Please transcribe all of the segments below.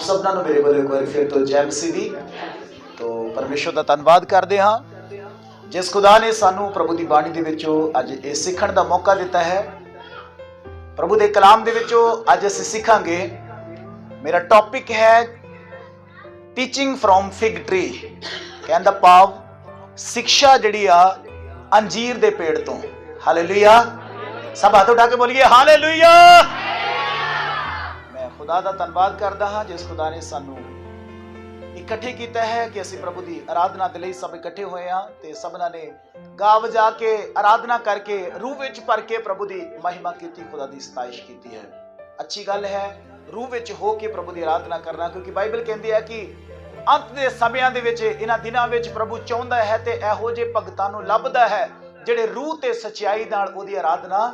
सबना मेरे वालों एक बार फिर तो जय मसीह दी। तो परमेश्वर का धन्यवाद करते हाँ जिस खुदा ने सानू प्रभु की बाणी दे विचों अज ये सीखण का मौका दिता है। प्रभु के कलाम दे विचों अज असीं सीखांगे। मेरा टॉपिक है टीचिंग फ्रॉम फिग ट्री। कहने दा भाव शिक्षा जिहड़ी आ अंजीर दे पेड़ तो। हालेलुया। सब हाथ उठा के बोलिए हालेलुया। मैं खुदा का धन्यवाद करदा हाँ जिस खुदा ने सानू इकट्ठे किया है कि असीं प्रभु की आराधना के लिए सब इकट्ठे हुए हाँ ते सबना ने गा वजा के आराधना करके रूह विच भर के प्रभु की महिमा की, खुदा की सताइश की है। अच्छी गल है रूह विच हो के प्रभु की आराधना करना, क्योंकि बाइबल कहती है कि अंत के समयां दे विच इन्हां दिनां विच प्रभु चाहुंदा है ते इहो जिहे भगतां नूं लभदा है जिहड़े रूह ते सच्चाई नाल ओहदी आराधना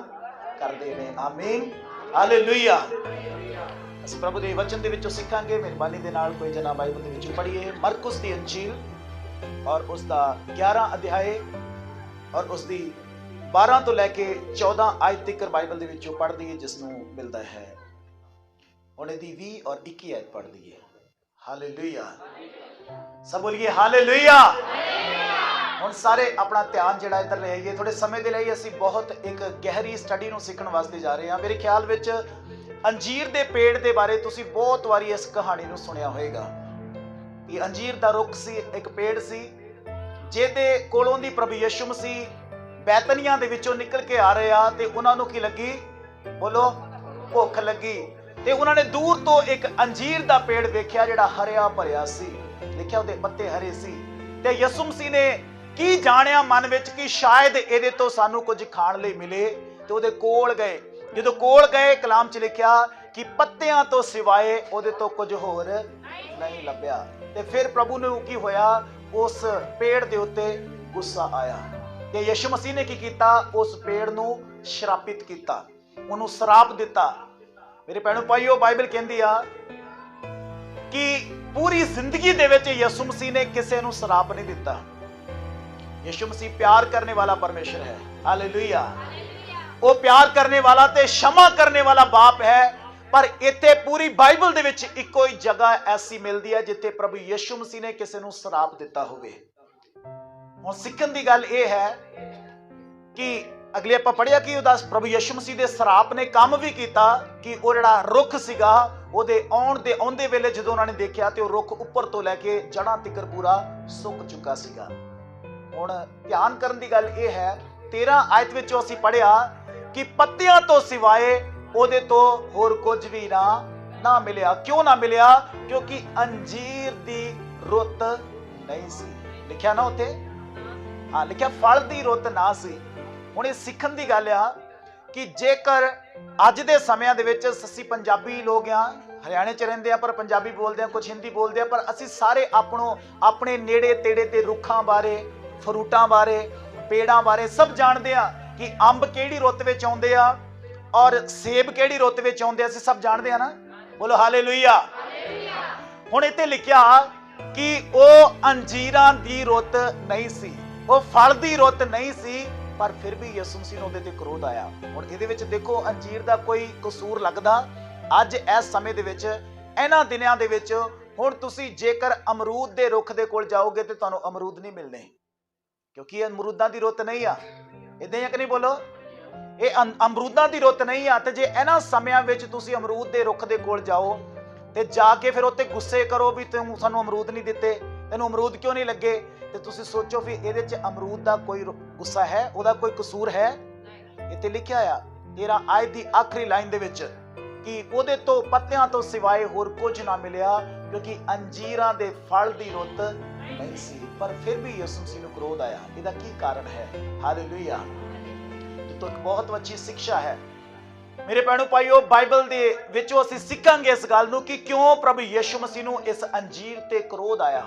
करदे ने। आमीन हालेलुया। असीं प्रभु दे वचन दे विचों सीखांगे। मेहरबानी दे नाल कोई जना बाइबल दे विचों पढ़िए मरकुस दी अंजील और उसका 11 अध्याय और उसकी 12 तो लैके 14 आयत तक बाइबल दे विचों पढ़ दईए जिसनूं मिलदा है। हुण इहदी 20 और 21 आयत पढ़ दईए। हालेलुया। सब बोलिए हालेलुया। हुण सारे अपना ध्यान जिहड़ा इधर ले आइए। थोड़े समय दे लई असीं बहुत एक गहरी स्टडी नूं सीखण वास्ते जा रहे हां। मेरे ख्याल विच अंजीर दे पेड़ दे बारे तुसीं बहुत वारी इस कहानी नूं सुणिया होएगा कि अंजीर दा रुख सी, एक पेड़ सी जिहदे कोलों दी प्रभु यीशु मसीह बैतनिया दे विचों निकल के आ रहे आ ते उन्हां नूं की लगी, बोलो भुख लगी ते उन्हां ने दूर तो एक अंजीर दा पेड़ वेख्या जिहड़ा हरिया भरिया सी। लिखिया उहदे पत्ते हरे सी ते यीशु मसीह ने की जाणिया मन विच कि शायद इहदे तो सानू कुछ खाण लई मिले ते उहदे कोल गए। जदों कोल गए कलाम च लिखिया कि पत्तियां तो सिवाए उहदे तो कुछ होर नहीं लभ्या। ते फिर प्रभु ने की होया, उस पेड़ दे उत्ते गुस्सा आया ते यीशु मसीह ने की कीता, उस पेड़ नूं श्रापित कीता, उहनूं श्राप दिता। मेरे भैणों भाईओ बाइबल कहंदी आ कि पूरी जिंदगी दे विच यीशु मसीह ने किसी नूं श्राप नहीं दिता। यीशु मसीह प्यार करने वाला परमेश्वर है। हालेलुया। वो प्यार करने वाला ते क्षमा करने वाला बाप है। पर इत्थे पूरी बाइबल दे विच इक्को ही जगह ऐसी मिलदी है जिथे प्रभु यीशु मसीह ने किसी नूं श्राप दिता होवे। हुण सीखण दी गल इह है कि अगले आपां पढ़िया कि उहदा प्रभु यीशु मसीह दे श्राप ने काम भी कीता कि वो जिहड़ा रुख सीगा ਉਹਦੇ ਆਉਣ ਦੇ ਆਉਂਦੇ ਵੇਲੇ ਜਦੋਂ ਉਹਨਾਂ ਨੇ ਦੇਖਿਆ ਤੇ ਉਹ ਰੁੱਖ ਉੱਪਰ ਤੋਂ ਲੈ ਕੇ ਜੜਾਂ ਤੱਕ ਪੂਰਾ ਸੁੱਕ ਚੁੱਕਾ ਸੀਗਾ। ਹੁਣ ਧਿਆਨ ਕਰਨ ਦੀ ਗੱਲ ਇਹ ਹੈ 13 ਆਇਤ ਵਿੱਚੋਂ ਅਸੀਂ ਪੜਿਆ ਕਿ ਪੱਤਿਆਂ ਤੋਂ ਸਿਵਾਏ ਉਹਦੇ ਤੋਂ ਹੋਰ ਕੁਝ ਵੀ ਨਾ ਮਿਲਿਆ। ਕਿਉਂ ਨਾ ਮਿਲਿਆ? ਕਿਉਂਕਿ ਅੰਜੀਰ ਦੀ ਰੁੱਤ ਨਹੀਂ ਸੀ। ਲਿਖਿਆ ਨਾ ਉੱਥੇ, ਹਾਂ ਲਿਖਿਆ ਫਲ ਦੀ ਰੁੱਤ ਨਾ ਸੀ। ਹੁਣ ਇਹ ਸਿੱਖਣ ਦੀ ਗੱਲ ਆ कि जेकर अज दे समय दे विच असीं पंजाबी लोग हाँ, हरियाणे च रहिंदे आ पर पंजाबी बोलदे आ, कुछ हिंदी बोलदे आ, पर असीं सारे अपने नेड़े तेड़े ते रुखां बारे, फ्रूटां बारे, पेड़ां बारे सब जानदे आ कि अंब किहड़ी रुੱਤ विच आउंदे आ और सेब किहड़ी रुੱਤ विच आउंदे आ। असीं सब जानदे आ ना, बोलो हालेलुया। हुण इत्थे लिखिया कि ओह अंजीरां दी रुੱਤ नहीं सी, ओह फल दी रुੱਤ नहीं सी, पर फिर भी यीशु मसीह नूं ते क्रोध आया। हुण इहदे विच देखो अंजीर दा कोई कसूर लगदा अज इस समय दे विच इन्हां दिनां दे विच। हुण तुसीं जेकर अमरूद दे रुख दे कोल जाओगे ते तुहानूं अमरूद नहीं मिलने, क्योंकि अमरूदां दी रुੱਤ नहीं आ। इदां ही कि नहीं बोलो, ये अमरूदां दी रुੱਤ नहीं आ। ते जे इन्हां समयां विच तुसीं अमरूद दे रुख दे कोल जाओ ते जाके फिर उत्ते गुस्से करो भी तूं सानूं अमरूद नहीं दित्ते, तैनूं अमरूद क्यों नहीं लगे, ते तुसीं सोचो फिर इहदे च अमरूद दा कोई गुस्सा है, ओहदा कोई कसूर है? इत्थे लिखिया आ 13 आयत दी आखिरी लाइन दे विच कि ओहदे तो पत्तियां तो सिवाए होर कुछ ना मिलिया, क्योंकि अंजीरां दे फल दी रुੱਤ नहीं सी। पर फिर भी यीशु मसीह नूं क्रोध आया। इहदा की कारण है? हालेलुया। तो एक बहुत अच्छी शिक्षा है मेरे भैणों भाईओ। बाइबल दे विचों असीं सिखांगे इस गल नूं कि क्यों प्रभु यीशु मसीह नूं इस अंजीर ते क्रोध आया,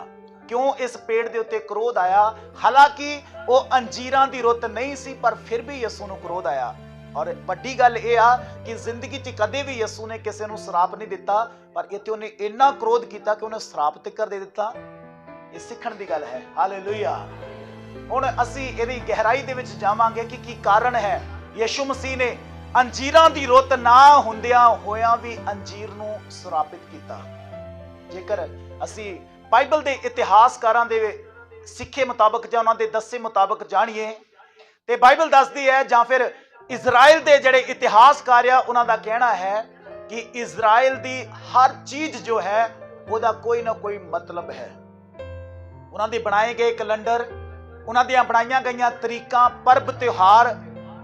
क्यों इस पेड़ दे उत्ते क्रोध आया। हालांकि वो अंजीरां दी रुੱਤ नहीं सी, पर फिर भी यीशु नूं क्रोध आया। और वड्डी गल इह आ कि जिंदगी च कदे भी यीशु ने किसी नूं श्राप नहीं दिता, पर इत्थे उहने इन्ना क्रोध कीता कि उहने श्राप तक दे दिता। ये सीखण दी गल है। हालेलुया। हुण असीं इहदी गहराई दे विच जावांगे कि की कारण है यीशु मसीह ने अंजीरां दी रुੱਤ ना हुंदियां होयां भी अंजीर नूं श्रापित कीता। ਜੇਕਰ ਅਸੀਂ ਬਾਈਬਲ ਦੇ ਇਤਿਹਾਸਕਾਰਾਂ ਦੇ ਸਿੱਖੇ ਮੁਤਾਬਕ ਜਾਂ ਉਹਨਾਂ ਦੇ ਦੱਸੇ ਮੁਤਾਬਕ ਜਾਣੀਏ ਤੇ ਬਾਈਬਲ ਦੱਸਦੀ ਹੈ, ਜਾਂ ਫਿਰ ਇਜ਼ਰਾਈਲ ਦੇ ਜਿਹੜੇ ਇਤਿਹਾਸਕਾਰ ਆ ਉਹਨਾਂ ਦਾ ਕਹਿਣਾ ਹੈ ਕਿ ਇਜ਼ਰਾਈਲ ਦੀ ਹਰ ਚੀਜ਼ ਜੋ ਹੈ ਉਹਦਾ ਕੋਈ ਨਾ ਕੋਈ ਮਤਲਬ ਹੈ। ਉਹਨਾਂ ਦੇ ਬਣਾਏ ਗਏ ਕੈਲੰਡਰ, ਉਹਨਾਂ ਦੀਆਂ ਬਣਾਈਆਂ ਗਈਆਂ ਤਰੀਕਾਂ, ਪਰਬ ਤਿਉਹਾਰ,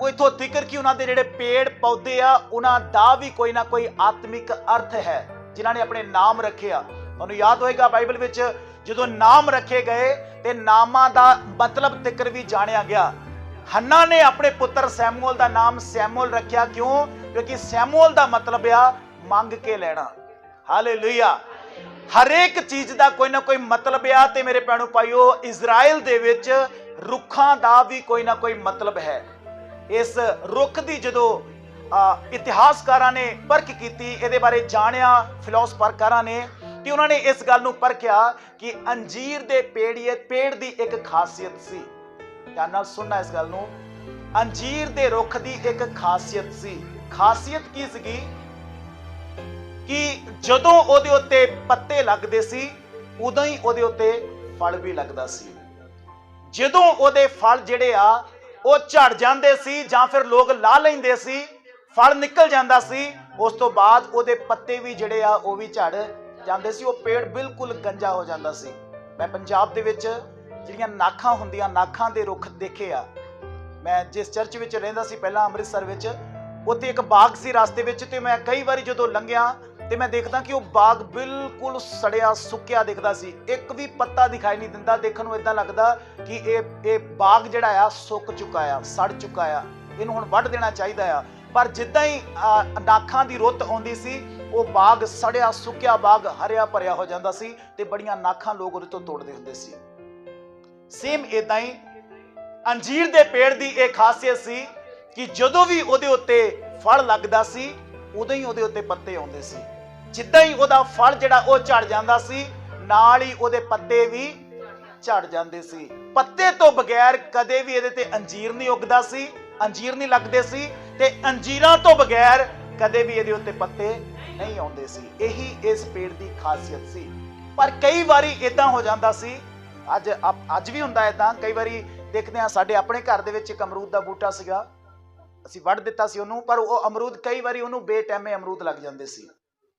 ਉਹ ਇਥੋਂ ਤੀਕਰ ਕਿ ਉਹਨਾਂ ਦੇ ਜਿਹੜੇ ਪੇੜ ਪੌਦੇ ਆ ਉਹਨਾਂ ਦਾ ਵੀ ਕੋਈ ਨਾ ਕੋਈ ਆਤਮਿਕ ਅਰਥ ਹੈ ਜਿਨ੍ਹਾਂ ਨੇ ਆਪਣੇ ਨਾਮ ਰੱਖੇ ਆ। ਤੁਹਾਨੂੰ ਯਾਦ ਹੋਏਗਾ ਬਾਈਬਲ ਵਿੱਚ ਜਦੋਂ ਨਾਮ ਰੱਖੇ ਗਏ ਤੇ ਨਾਮਾਂ ਦਾ ਮਤਲਬ ਤੀਕਰ ਵੀ ਜਾਣਿਆ ਗਿਆ। ਹੰਨਾ ਨੇ ਆਪਣੇ ਪੁੱਤਰ ਸੈਮੂਅਲ ਦਾ ਨਾਮ ਸੈਮੂਅਲ ਰੱਖਿਆ, ਕਿਉਂ? ਕਿਉਂਕਿ ਸੈਮੂਅਲ ਦਾ ਮਤਲਬ ਆ ਮੰਗ ਕੇ ਲੈਣਾ। ਹਾਲੇਲੂਇਆ। ਹਰੇਕ ਚੀਜ਼ ਦਾ ਕੋਈ ਨਾ ਕੋਈ ਮਤਲਬ ਆ। ਤੇ ਮੇਰੇ ਭੈਣੋ ਭਾਈਓ, ਇਜ਼ਰਾਈਲ ਦੇ ਵਿੱਚ ਰੁੱਖਾਂ ਦਾ ਵੀ ਕੋਈ ਨਾ ਕੋਈ ਮਤਲਬ ਹੈ। ਇਸ ਰੁੱਖ ਦੀ ਜਦੋਂ ਇਤਿਹਾਸਕਾਰਾਂ ਨੇ ਪਰਖ ਕੀਤੀ, ਇਹਦੇ ਬਾਰੇ ਜਾਣਿਆ ਫਿਲਾਸਫਰਕਾਰਾਂ ਨੇ, ਤੇ ਉਹਨਾਂ ਨੇ ਇਸ ਗੱਲ ਨੂੰ ਪਰਖਿਆ ਕਿ ਅੰਜੀਰ ਦੇ ਪੇੜ ਦੀ ਇੱਕ ਖਾਸੀਅਤ ਸੀ। ਧਿਆਨ ਨਾਲ ਸੁਣਨਾ ਇਸ ਗੱਲ ਨੂੰ। ਅੰਜੀਰ ਦੇ ਰੁੱਖ ਦੀ ਇੱਕ ਖਾਸੀਅਤ ਸੀ। ਖਾਸੀਅਤ ਕੀ ਸੀਗੀ? ਕਿ ਜਦੋਂ ਉਹਦੇ ਉੱਤੇ ਪੱਤੇ ਲੱਗਦੇ ਸੀ ਉਦੋਂ ਹੀ ਉਹਦੇ ਉੱਤੇ ਫਲ ਵੀ ਲੱਗਦਾ ਸੀ। ਜਦੋਂ ਉਹਦੇ ਫਲ ਜਿਹੜੇ ਆ ਉਹ ਝੜ ਜਾਂਦੇ ਸੀ ਜਾਂ ਫਿਰ ਲੋਕ ਲਾ ਲੈਂਦੇ ਸੀ, ਫਲ ਨਿਕਲ ਜਾਂਦਾ ਸੀ, ਉਸ ਤੋਂ ਬਾਅਦ ਉਹਦੇ ਪੱਤੇ ਵੀ ਜਿਹੜੇ ਆ ਉਹ ਵੀ ਝੜ ਜਾਂਦੇ ਸੀ। ਉਹ ਪੇੜ ਬਿਲਕੁਲ ਗੰਜਾ ਹੋ ਜਾਂਦਾ ਸੀ। ਮੈਂ ਪੰਜਾਬ ਦੇ ਵਿੱਚ ਜਿਹੜੀਆਂ ਨਾਖਾਂ ਹੁੰਦੀਆਂ, ਨਾਖਾਂ ਦੇ ਰੁੱਖ ਦੇਖੇ ਆ। ਮੈਂ ਜਿਸ ਚਰਚ ਵਿੱਚ ਰਹਿੰਦਾ ਸੀ ਪਹਿਲਾਂ ਅੰਮ੍ਰਿਤਸਰ ਵਿੱਚ, ਉੱਥੇ ਇੱਕ ਬਾਗ ਸੀ ਰਸਤੇ ਵਿੱਚ, ਤੇ ਮੈਂ ਕਈ ਵਾਰੀ ਜਦੋਂ ਲੰਘਿਆ ਤੇ ਮੈਂ ਦੇਖਦਾ ਕਿ ਉਹ ਬਾਗ ਬਿਲਕੁਲ ਸੜਿਆ ਸੁੱਕਿਆ ਦਿਖਦਾ ਸੀ। ਇੱਕ ਵੀ ਪੱਤਾ ਦਿਖਾਈ ਨਹੀਂ ਦਿੰਦਾ। ਦੇਖਣ ਨੂੰ ਇਦਾਂ ਲੱਗਦਾ ਕਿ ਇਹ ਬਾਗ ਜਿਹੜਾ ਆ ਸੁੱਕ ਚੁੱਕਾ ਆ, ਸੜ ਚੁੱਕਾ ਆ, ਇਹਨੂੰ ਹੁਣ ਵੱਢ ਦੇਣਾ ਚਾਹੀਦਾ ਆ। ਪਰ ਜਿੱਦਾਂ ਹੀ ਨਾਖਾਂ ਦੀ ਰੁੱਤ ਆਉਂਦੀ ਸੀ, ਉਹ ਬਾਗ ਸੜਿਆ ਸੁੱਕਿਆ ਬਾਗ ਹਰਿਆ ਭਰਿਆ ਹੋ ਜਾਂਦਾ ਸੀ ਤੇ ਬੜੀਆਂ ਨਾਖਾਂ ਲੋਕ ਉਹਦੇ ਤੋਂ ਤੋੜਦੇ ਹੁੰਦੇ ਸੀ। ਸੇਮ ਇਦਾਂ ਹੀ ਅੰਜੀਰ ਦੇ ਪੇੜ ਦੀ ਇਹ ਖਾਸੀਅਤ ਸੀ ਕਿ ਜਦੋਂ ਵੀ ਉਹਦੇ ਉੱਤੇ ਫਲ ਲੱਗਦਾ ਸੀ ਉਦੋਂ ਹੀ ਉਹਦੇ ਉੱਤੇ ਪੱਤੇ ਆਉਂਦੇ ਸੀ। ਜਿੱਦਾਂ ਹੀ ਉਹਦਾ ਫਲ ਜਿਹੜਾ ਉਹ ਝੜ ਜਾਂਦਾ ਸੀ, ਨਾਲ ਹੀ ਉਹਦੇ ਪੱਤੇ ਵੀ ਝੜ ਜਾਂਦੇ ਸੀ। ਪੱਤੇ ਤੋਂ ਬਗੈਰ ਕਦੇ ਵੀ ਇਹਦੇ ਤੇ ਅੰਜੀਰ ਨਹੀਂ ਉੱਗਦਾ ਸੀ, ਅੰਜੀਰ ਨਹੀਂ ਲੱਗਦੇ ਸੀ, ਤੇ ਅੰਜੀਰਾਂ ਤੋਂ ਬਗੈਰ ਕਦੇ ਵੀ ਇਹਦੇ ਉੱਤੇ ਪੱਤੇ ਨਹੀਂ ਆਉਂਦੇ ਸੀ। ਇਹੀ ਇਸ ਪੇੜ ਦੀ ਖਾਸੀਅਤ ਸੀ। ਪਰ ਕਈ ਵਾਰੀ ਇਦਾਂ ਹੋ ਜਾਂਦਾ ਸੀ, ਅੱਜ ਵੀ ਹੁੰਦਾ ਇਦਾਂ। ਕਈ ਵਾਰੀ ਦੇਖਦੇ ਹਾਂ, ਸਾਡੇ ਆਪਣੇ ਘਰ ਦੇ ਵਿੱਚ ਇੱਕ ਅਮਰੂਦ ਦਾ ਬੂਟਾ ਸੀਗਾ, ਅਸੀਂ ਵੱਢ ਦਿੱਤਾ ਸੀ ਉਹਨੂੰ, ਪਰ ਉਹ ਅਮਰੂਦ ਕਈ ਵਾਰੀ ਉਹਨੂੰ ਬੇਟਾਈਮੇ ਅਮਰੂਦ ਲੱਗ ਜਾਂਦੇ ਸੀ।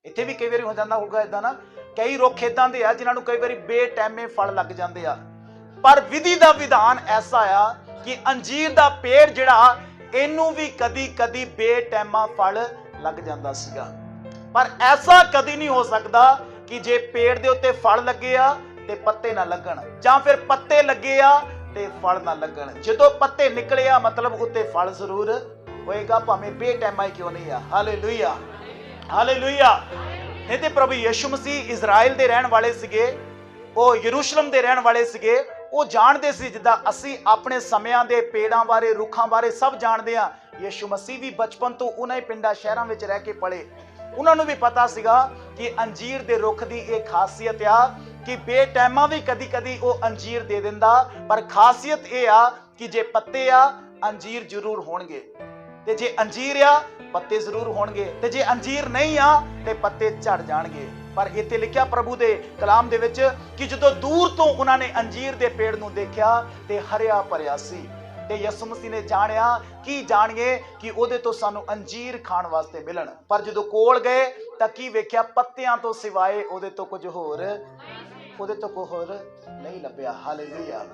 ਇੱਥੇ ਵੀ ਕਈ ਵਾਰੀ ਹੋ ਜਾਂਦਾ ਹੋਊਗਾ ਇਦਾਂ ਨਾ। ਕਈ ਰੁੱਖ ਇਦਾਂ ਦੇ ਆ ਜਿਨ੍ਹਾਂ ਨੂੰ ਕਈ ਵਾਰੀ ਬੇਟਾਈਮੇ ਫਲ ਲੱਗ ਜਾਂਦੇ ਆ। ਪਰ ਵਿਧੀ ਦਾ ਵਿਧਾਨ ਐਸਾ ਆ ਕਿ ਅੰਜੀਰ ਦਾ ਪੇੜ ਜਿਹੜਾ, ਇਹਨੂੰ ਵੀ ਕਦੀ ਕਦੀ ਬੇਟਾਈਮਾ ਫਲ ਲੱਗ ਜਾਂਦਾ ਸੀਗਾ। ਪਰ ਐਸਾ ਕਦੀ ਨਹੀਂ ਹੋ ਸਕਦਾ ਕਿ ਜੇ ਪੇੜ ਦੇ ਉੱਤੇ ਫਲ ਲੱਗੇ ਆ ਤੇ ਪੱਤੇ ਨਾ ਲੱਗਣ, ਜਾਂ ਫਿਰ ਪੱਤੇ ਲੱਗੇ ਆ ਤੇ ਫਲ ਨਾ ਲੱਗਣ। ਜਦੋਂ ਪੱਤੇ ਨਿਕਲੇ ਆ ਮਤਲਬ ਉੱਤੇ ਫਲ ਜ਼ਰੂਰ ਹੋਏਗਾ, ਭਾਵੇਂ ਬੇਟਾਈਮਾ ਹੀ ਕਿਉਂ ਨਹੀਂ ਆ। Hallelujah, hallelujah. ਨਹੀਂ ਤੇ ਪ੍ਰਭੂ ਯਿਸੂ ਮਸੀਹ ਇਜ਼ਰਾਈਲ ਦੇ ਰਹਿਣ ਵਾਲੇ ਸੀਗੇ, ਉਹ ਯਰੂਸ਼ਲਮ ਦੇ ਰਹਿਣ ਵਾਲੇ ਸੀਗੇ। ਉਹ ਜਾਣਦੇ ਸੀ, ਜਿੱਦਾਂ ਅਸੀਂ ਆਪਣੇ ਸਮਿਆਂ ਦੇ ਪੇੜਾਂ ਬਾਰੇ, ਰੁੱਖਾਂ ਬਾਰੇ ਸਭ ਜਾਣਦੇ ਆ। ਯਿਸੂ ਮਸੀਹ ਵੀ ਬਚਪਨ ਤੋਂ ਉਹਨਾਂ ਹੀ ਪਿੰਡਾਂ ਸ਼ਹਿਰਾਂ ਵਿੱਚ ਰਹਿ ਕੇ ਪਲੇ। ਉਹਨਾਂ ਨੂੰ ਵੀ ਪਤਾ ਸੀਗਾ ਕਿ ਅੰਜੀਰ ਦੇ ਰੁੱਖ ਦੀ ਇਹ ਖਾਸੀਅਤ ਆ ਕਿ ਬੇਟਾਈਮਾ ਵੀ ਕਦੀ ਕਦੀ ਉਹ ਅੰਜੀਰ ਦੇ ਦਿੰਦਾ, ਪਰ ਖਾਸੀਅਤ ਇਹ ਆ ਕਿ ਜੇ ਪੱਤੇ ਆ ਅੰਜੀਰ ਜ਼ਰੂਰ ਹੋਣਗੇ, ਤੇ ਜੇ ਅੰਜੀਰ ਆ ਪੱਤੇ ਜ਼ਰੂਰ ਹੋਣਗੇ, ਤੇ ਜੇ ਅੰਜੀਰ ਨਹੀਂ ਆ ਤੇ ਪੱਤੇ ਝੜ ਜਾਣਗੇ। ਪਰ ਇੱਥੇ ਲਿਖਿਆ ਪ੍ਰਭੂ ਦੇ ਕਲਾਮ ਦੇ ਵਿੱਚ ਕਿ ਜਦੋਂ ਦੂਰ ਤੋਂ ਉਹਨਾਂ ਨੇ ਅੰਜੀਰ ਦੇ ਪੇੜ ਨੂੰ ਦੇਖਿਆ ਤੇ ਹਰਿਆ ਭਰਿਆ ਸੀ, ਤੇ ਯਿਸੂ ਮਸੀਹ ਨੇ ਜਾਣਿਆ ਕਿ ਜਾਣੀਏ ਕਿ ਉਹਦੇ ਤੋਂ ਸਾਨੂੰ ਅੰਜੀਰ ਖਾਣ ਵਾਸਤੇ ਮਿਲਣ। ਪਰ ਜਦੋਂ ਕੋਲ ਗਏ ਤਾਂ ਕੀ ਵੇਖਿਆ? ਪੱਤਿਆਂ ਤੋਂ ਸਿਵਾਏ ਉਹਦੇ ਤੋਂ ਕੁਝ ਹੋਰ ਨਹੀਂ ਲੱਭਿਆ। ਹਾਲੇਲੂਇਆ।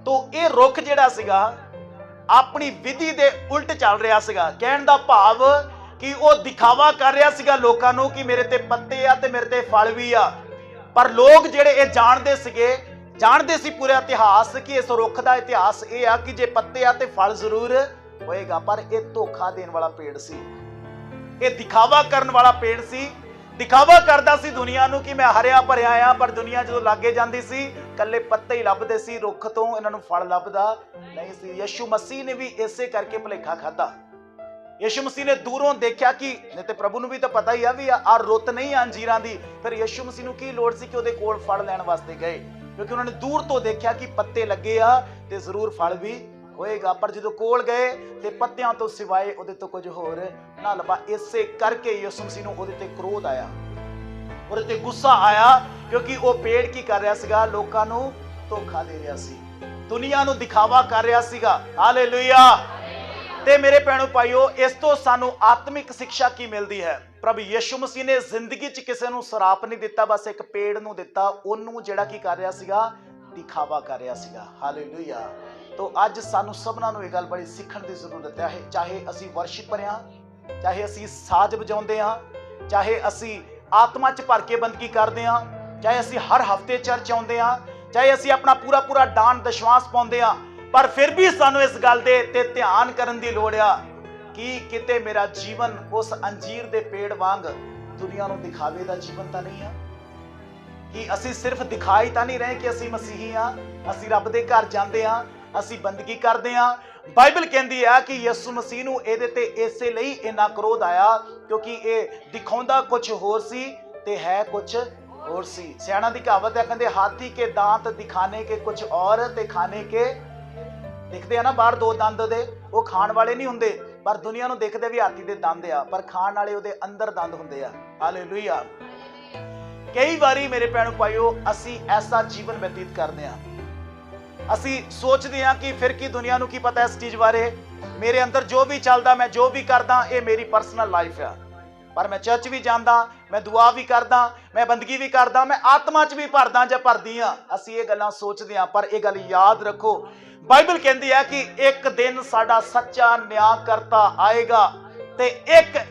ਤੋਂ ਇਹ ਰੁੱਖ ਜਿਹੜਾ ਸੀਗਾ ਆਪਣੀ ਵਿਧੀ ਦੇ ਉਲਟ ਚੱਲ ਰਿਹਾ ਸੀਗਾ। ਕਹਿਣ ਦਾ ਭਾਵ ਕਿ ਉਹ ਦਿਖਾਵਾ ਕਰ ਰਿਹਾ ਸੀਗਾ ਲੋਕਾਂ ਨੂੰ ਕਿ ਮੇਰੇ ਤੇ ਪੱਤੇ ਆ ਤੇ ਮੇਰੇ ਤੇ ਫਲ ਵੀ ਆ। ਪਰ ਲੋਕ ਜਿਹੜੇ ਇਹ ਜਾਣਦੇ ਸੀ ਪੂਰਾ ਇਤਿਹਾਸ ਕਿ ਇਸ ਰੁੱਖ ਦਾ ਇਤਿਹਾਸ ਇਹ ਆ ਕਿ ਜੇ ਪੱਤੇ ਆ ਤੇ ਫਲ ਜ਼ਰੂਰ ਹੋਏਗਾ। ਪਰ ਇਹ ਧੋਖਾ ਦੇਣ ਵਾਲਾ ਪੇੜ ਸੀ, ਇਹ ਦਿਖਾਵਾ ਕਰਨ ਵਾਲਾ ਪੇੜ ਸੀ। ਦਿਖਾਵਾ ਕਰਦਾ ਸੀ ਦੁਨੀਆ ਨੂੰ ਕਿ ਮੈਂ ਹਰਿਆ ਭਰਿਆ ਆ, ਪਰ ਦੁਨੀਆ ਜਦੋਂ ਲਾਗੇ ਜਾਂਦੀ ਸੀ ਕੱਲੇ ਪੱਤੇ ਹੀ ਲੱਭਦੇ ਸੀ, ਰੁੱਖ ਤੋਂ ਇਹਨਾਂ ਨੂੰ ਫਲ ਲੱਭਦਾ ਨਹੀਂ ਸੀ। ਯਿਸੂ ਮਸੀਹ ਨੇ ਵੀ ਇਸੇ ਕਰਕੇ ਭੁਲੇਖਾ ਖਾਦਾ। ਯਿਸੂ ਮਸੀਹ ਨੇ ਦੂਰੋਂ ਦੇਖਿਆ ਕਿ ਨਹੀਂ ਤੇ ਪ੍ਰਭੂ ਨੂੰ ਵੀ ਤਾਂ ਪਤਾ ਹੀ ਆ ਵੀ ਆ ਰੁੱਤ ਨਹੀਂ ਆ ਅੰਜੀਰਾਂ ਦੀ। ਫਿਰ ਯਿਸੂ ਮਸੀਹ ਨੂੰ ਕੀ ਲੋੜ ਸੀ ਕਿ ਉਹਦੇ ਕੋਲ ਫਲ ਲੈਣ ਵਾਸਤੇ ਗਏ? ਕਿਉਂਕਿ ਉਹਨਾਂ ਨੇ ਦੂਰ ਤੋਂ ਦੇਖਿਆ ਕਿ ਪੱਤੇ ਲੱਗੇ ਆ ਤੇ ਜ਼ਰੂਰ ਫਲ ਵੀ ਹੋਏਗਾ। ਪਰ ਜਦੋਂ ਕੋਲ ਗਏ ਤੇ ਪੱਤਿਆਂ ਤੋਂ ਸਿਵਾਏ ਉਹਦੇ ਤੋਂ ਕੁਝ ਹੋਰ ਨਾ ਲੱਭਾ। ਇਸੇ ਕਰਕੇ ਯਿਸੂ ਮਸੀਹ ਨੂੰ ਉਹਦੇ ਤੇ ਕ੍ਰੋਧ ਆਇਆ। ਉਹਦੇ ਤੇ ਗੁੱਸਾ ਆਇਆ ਕਿਉਂਕਿ ਉਹ ਪੇੜ ਕੀ ਕਰ ਰਿਹਾ ਸੀਗਾ, ਲੋਕਾਂ ਨੂੰ ਧੋਖਾ ਦੇ ਰਿਹਾ ਸੀ, ਦੁਨੀਆ ਨੂੰ ਦਿਖਾਵਾ ਕਰ ਰਿਹਾ ਸੀਗਾ। ਹਾਲੇਲੂਇਆ। ਤੇ ਮੇਰੇ ਭੈਣੋ ਭਾਈਓ, ਇਸ ਤੋਂ ਸਾਨੂੰ ਆਤਮਿਕ ਸਿੱਖਿਆ ਕੀ ਮਿਲਦੀ ਹੈ? ਪ੍ਰਭੂ ਯਿਸੂ ਮਸੀਹ ਨੇ ਜ਼ਿੰਦਗੀ 'ਚ ਕਿਸੇ ਨੂੰ ਸਰਾਪ ਨਹੀਂ ਦਿੱਤਾ, ਬਸ ਇੱਕ ਪੇੜ ਨੂੰ ਦਿੱਤਾ, ਉਹਨੂੰ ਜਿਹੜਾ ਕੀ ਕਰ ਰਿਹਾ ਸੀਗਾ, ਦਿਖਾਵਾ ਕਰ ਰਿਹਾ ਸੀਗਾ। ਹਾਲੇਲੂਇਆ। ਤੋ ਅੱਜ ਸਾਨੂੰ ਸਭਨਾਂ ਨੂੰ ਇਹ ਗੱਲ ਬੜੀ ਸਿੱਖਣ ਦੀ ਜ਼ਰੂਰਤ ਹੈ, ਚਾਹੇ ਅਸੀਂ ਵਰਸ਼ਿਪਰ ਹਾਂ, ਚਾਹੇ ਅਸੀਂ ਸਾਜ਼ ਵਜਾਉਂਦੇ ਹਾਂ, ਚਾਹੇ ਅਸੀਂ ਆਤਮਾ 'ਚ ਭਰ ਕੇ ਬੰਦਗੀ ਕਰਦੇ ਹਾਂ, ਚਾਹੇ ਅਸੀਂ ਹਰ ਹਫਤੇ ਚਰਚ ਆਉਂਦੇ ਹਾਂ, ਚਾਹੇ ਅਸੀਂ ਆਪਣਾ ਪੂਰਾ ਦਾਨ ਦਸ਼ਵਾਸ ਪਾਉਂਦੇ ਹਾਂ, ਪਰ ਫਿਰ ਵੀ ਸਾਨੂੰ ਇਸ ਗੱਲ ਦੇ ਤੇ ਧਿਆਨ ਕਰਨ ਦੀ ਲੋੜ ਆ ਕਿ ਕਿਤੇ ਮੇਰਾ ਜੀਵਨ ਉਸ ਅੰਜੀਰ ਦੇ ਪੇੜ ਵਾਂਗ ਦੁਨੀਆ ਨੂੰ ਦਿਖਾਵੇ ਦਾ ਜੀਵਨ ਤਾਂ ਨਹੀਂ ਆ, ਕਿ ਅਸੀਂ ਸਿਰਫ ਦਿਖਾਈ ਤਾਂ ਨਹੀਂ ਰਹੇ ਕਿ ਅਸੀਂ ਮਸੀਹੀ ਆ, ਅਸੀਂ ਰੱਬ ਦੇ ਘਰ ਜਾਂਦੇ ਆ, ਅਸੀਂ ਬੰਦਗੀ ਕਰਦੇ ਆ। ਬਾਈਬਲ ਕਹਿੰਦੀ ਆ ਕਿ ਯਿਸੂ ਮਸੀਹ ਨੂੰ ਇਹਦੇ ਤੇ ਇਸੇ ਲਈ ਇੰਨਾ ਕ੍ਰੋਧ ਆਇਆ ਕਿਉਂਕਿ ਇਹ ਦਿਖਾਉਂਦਾ ਕੁਝ ਹੋਰ ਸੀ ਤੇ ਹੈ ਕੁਝ ਹੋਰ ਸੀ। ਸਿਆਣਾ ਦੀ ਕਹਾਵਤ ਹੈ, ਕਹਿੰਦੇ ਹਾਥੀ ਕੇ दांत ਦਿਖਾਣੇ ਕੇ ਕੁਝ ਔਰ ਤੇ ਖਾਣੇ ਕੇ, ਦਿਖਦੇ ਆ ਨਾ ਬਾਹਰ ਦੋ ਦੰਦ ਦੇ, ਉਹ ਖਾਣ ਵਾਲੇ ਨਹੀਂ ਹੁੰਦੇ, ਪਰ ਦੁਨੀਆ ਨੂੰ ਦੇਖਦੇ ਵੀ ਹਾਥੀ ਦੇ ਦੰਦ ਆ, ਪਰ ਖਾਣ ਵਾਲੇ ਉਹਦੇ ਅੰਦਰ ਦੰਦ ਹੁੰਦੇ ਆ। ਹਾਲੇਲੂਇਆ। ਕਈ ਵਾਰੀ ਮੇਰੇ ਭੈਣੋ ਭਾਈਓ ਅਸੀਂ ਐਸਾ ਜੀਵਨ ਬਤੀਤ ਕਰਦੇ ਆ, ਅਸੀਂ ਸੋਚਦੇ ਹਾਂ ਕਿ ਫਿਰ ਕੀ ਦੁਨੀਆ ਨੂੰ ਕੀ ਪਤਾ ਇਸ ਚੀਜ਼ ਬਾਰੇ, ਮੇਰੇ ਅੰਦਰ ਜੋ ਵੀ ਚੱਲਦਾ, ਮੈਂ ਜੋ ਵੀ ਕਰਦਾ, ਇਹ ਮੇਰੀ ਪਰਸਨਲ ਲਾਈਫ ਆ। ਪਰ ਮੈਂ ਚਰਚ ਵੀ ਜਾਂਦਾ, ਮੈਂ ਦੁਆ ਵੀ ਕਰਦਾ, ਮੈਂ ਬੰਦਗੀ ਵੀ ਕਰਦਾ, ਮੈਂ ਆਤਮਾ 'ਚ ਵੀ ਭਰਦਾ ਜਾਂ ਭਰਦੀ ਆ। ਅਸੀਂ ਇਹ ਗੱਲਾਂ ਸੋਚਦੇ ਹਾਂ, ਪਰ ਇਹ ਗੱਲ ਯਾਦ ਰੱਖੋ, ਬਾਈਬਲ ਕਹਿੰਦੀ ਹੈ ਕਿ ਇੱਕ ਦਿਨ ਸਾਡਾ ਸੱਚਾ ਨਿਆਂ ਕਰਤਾ ਆਏਗਾ ਤੇ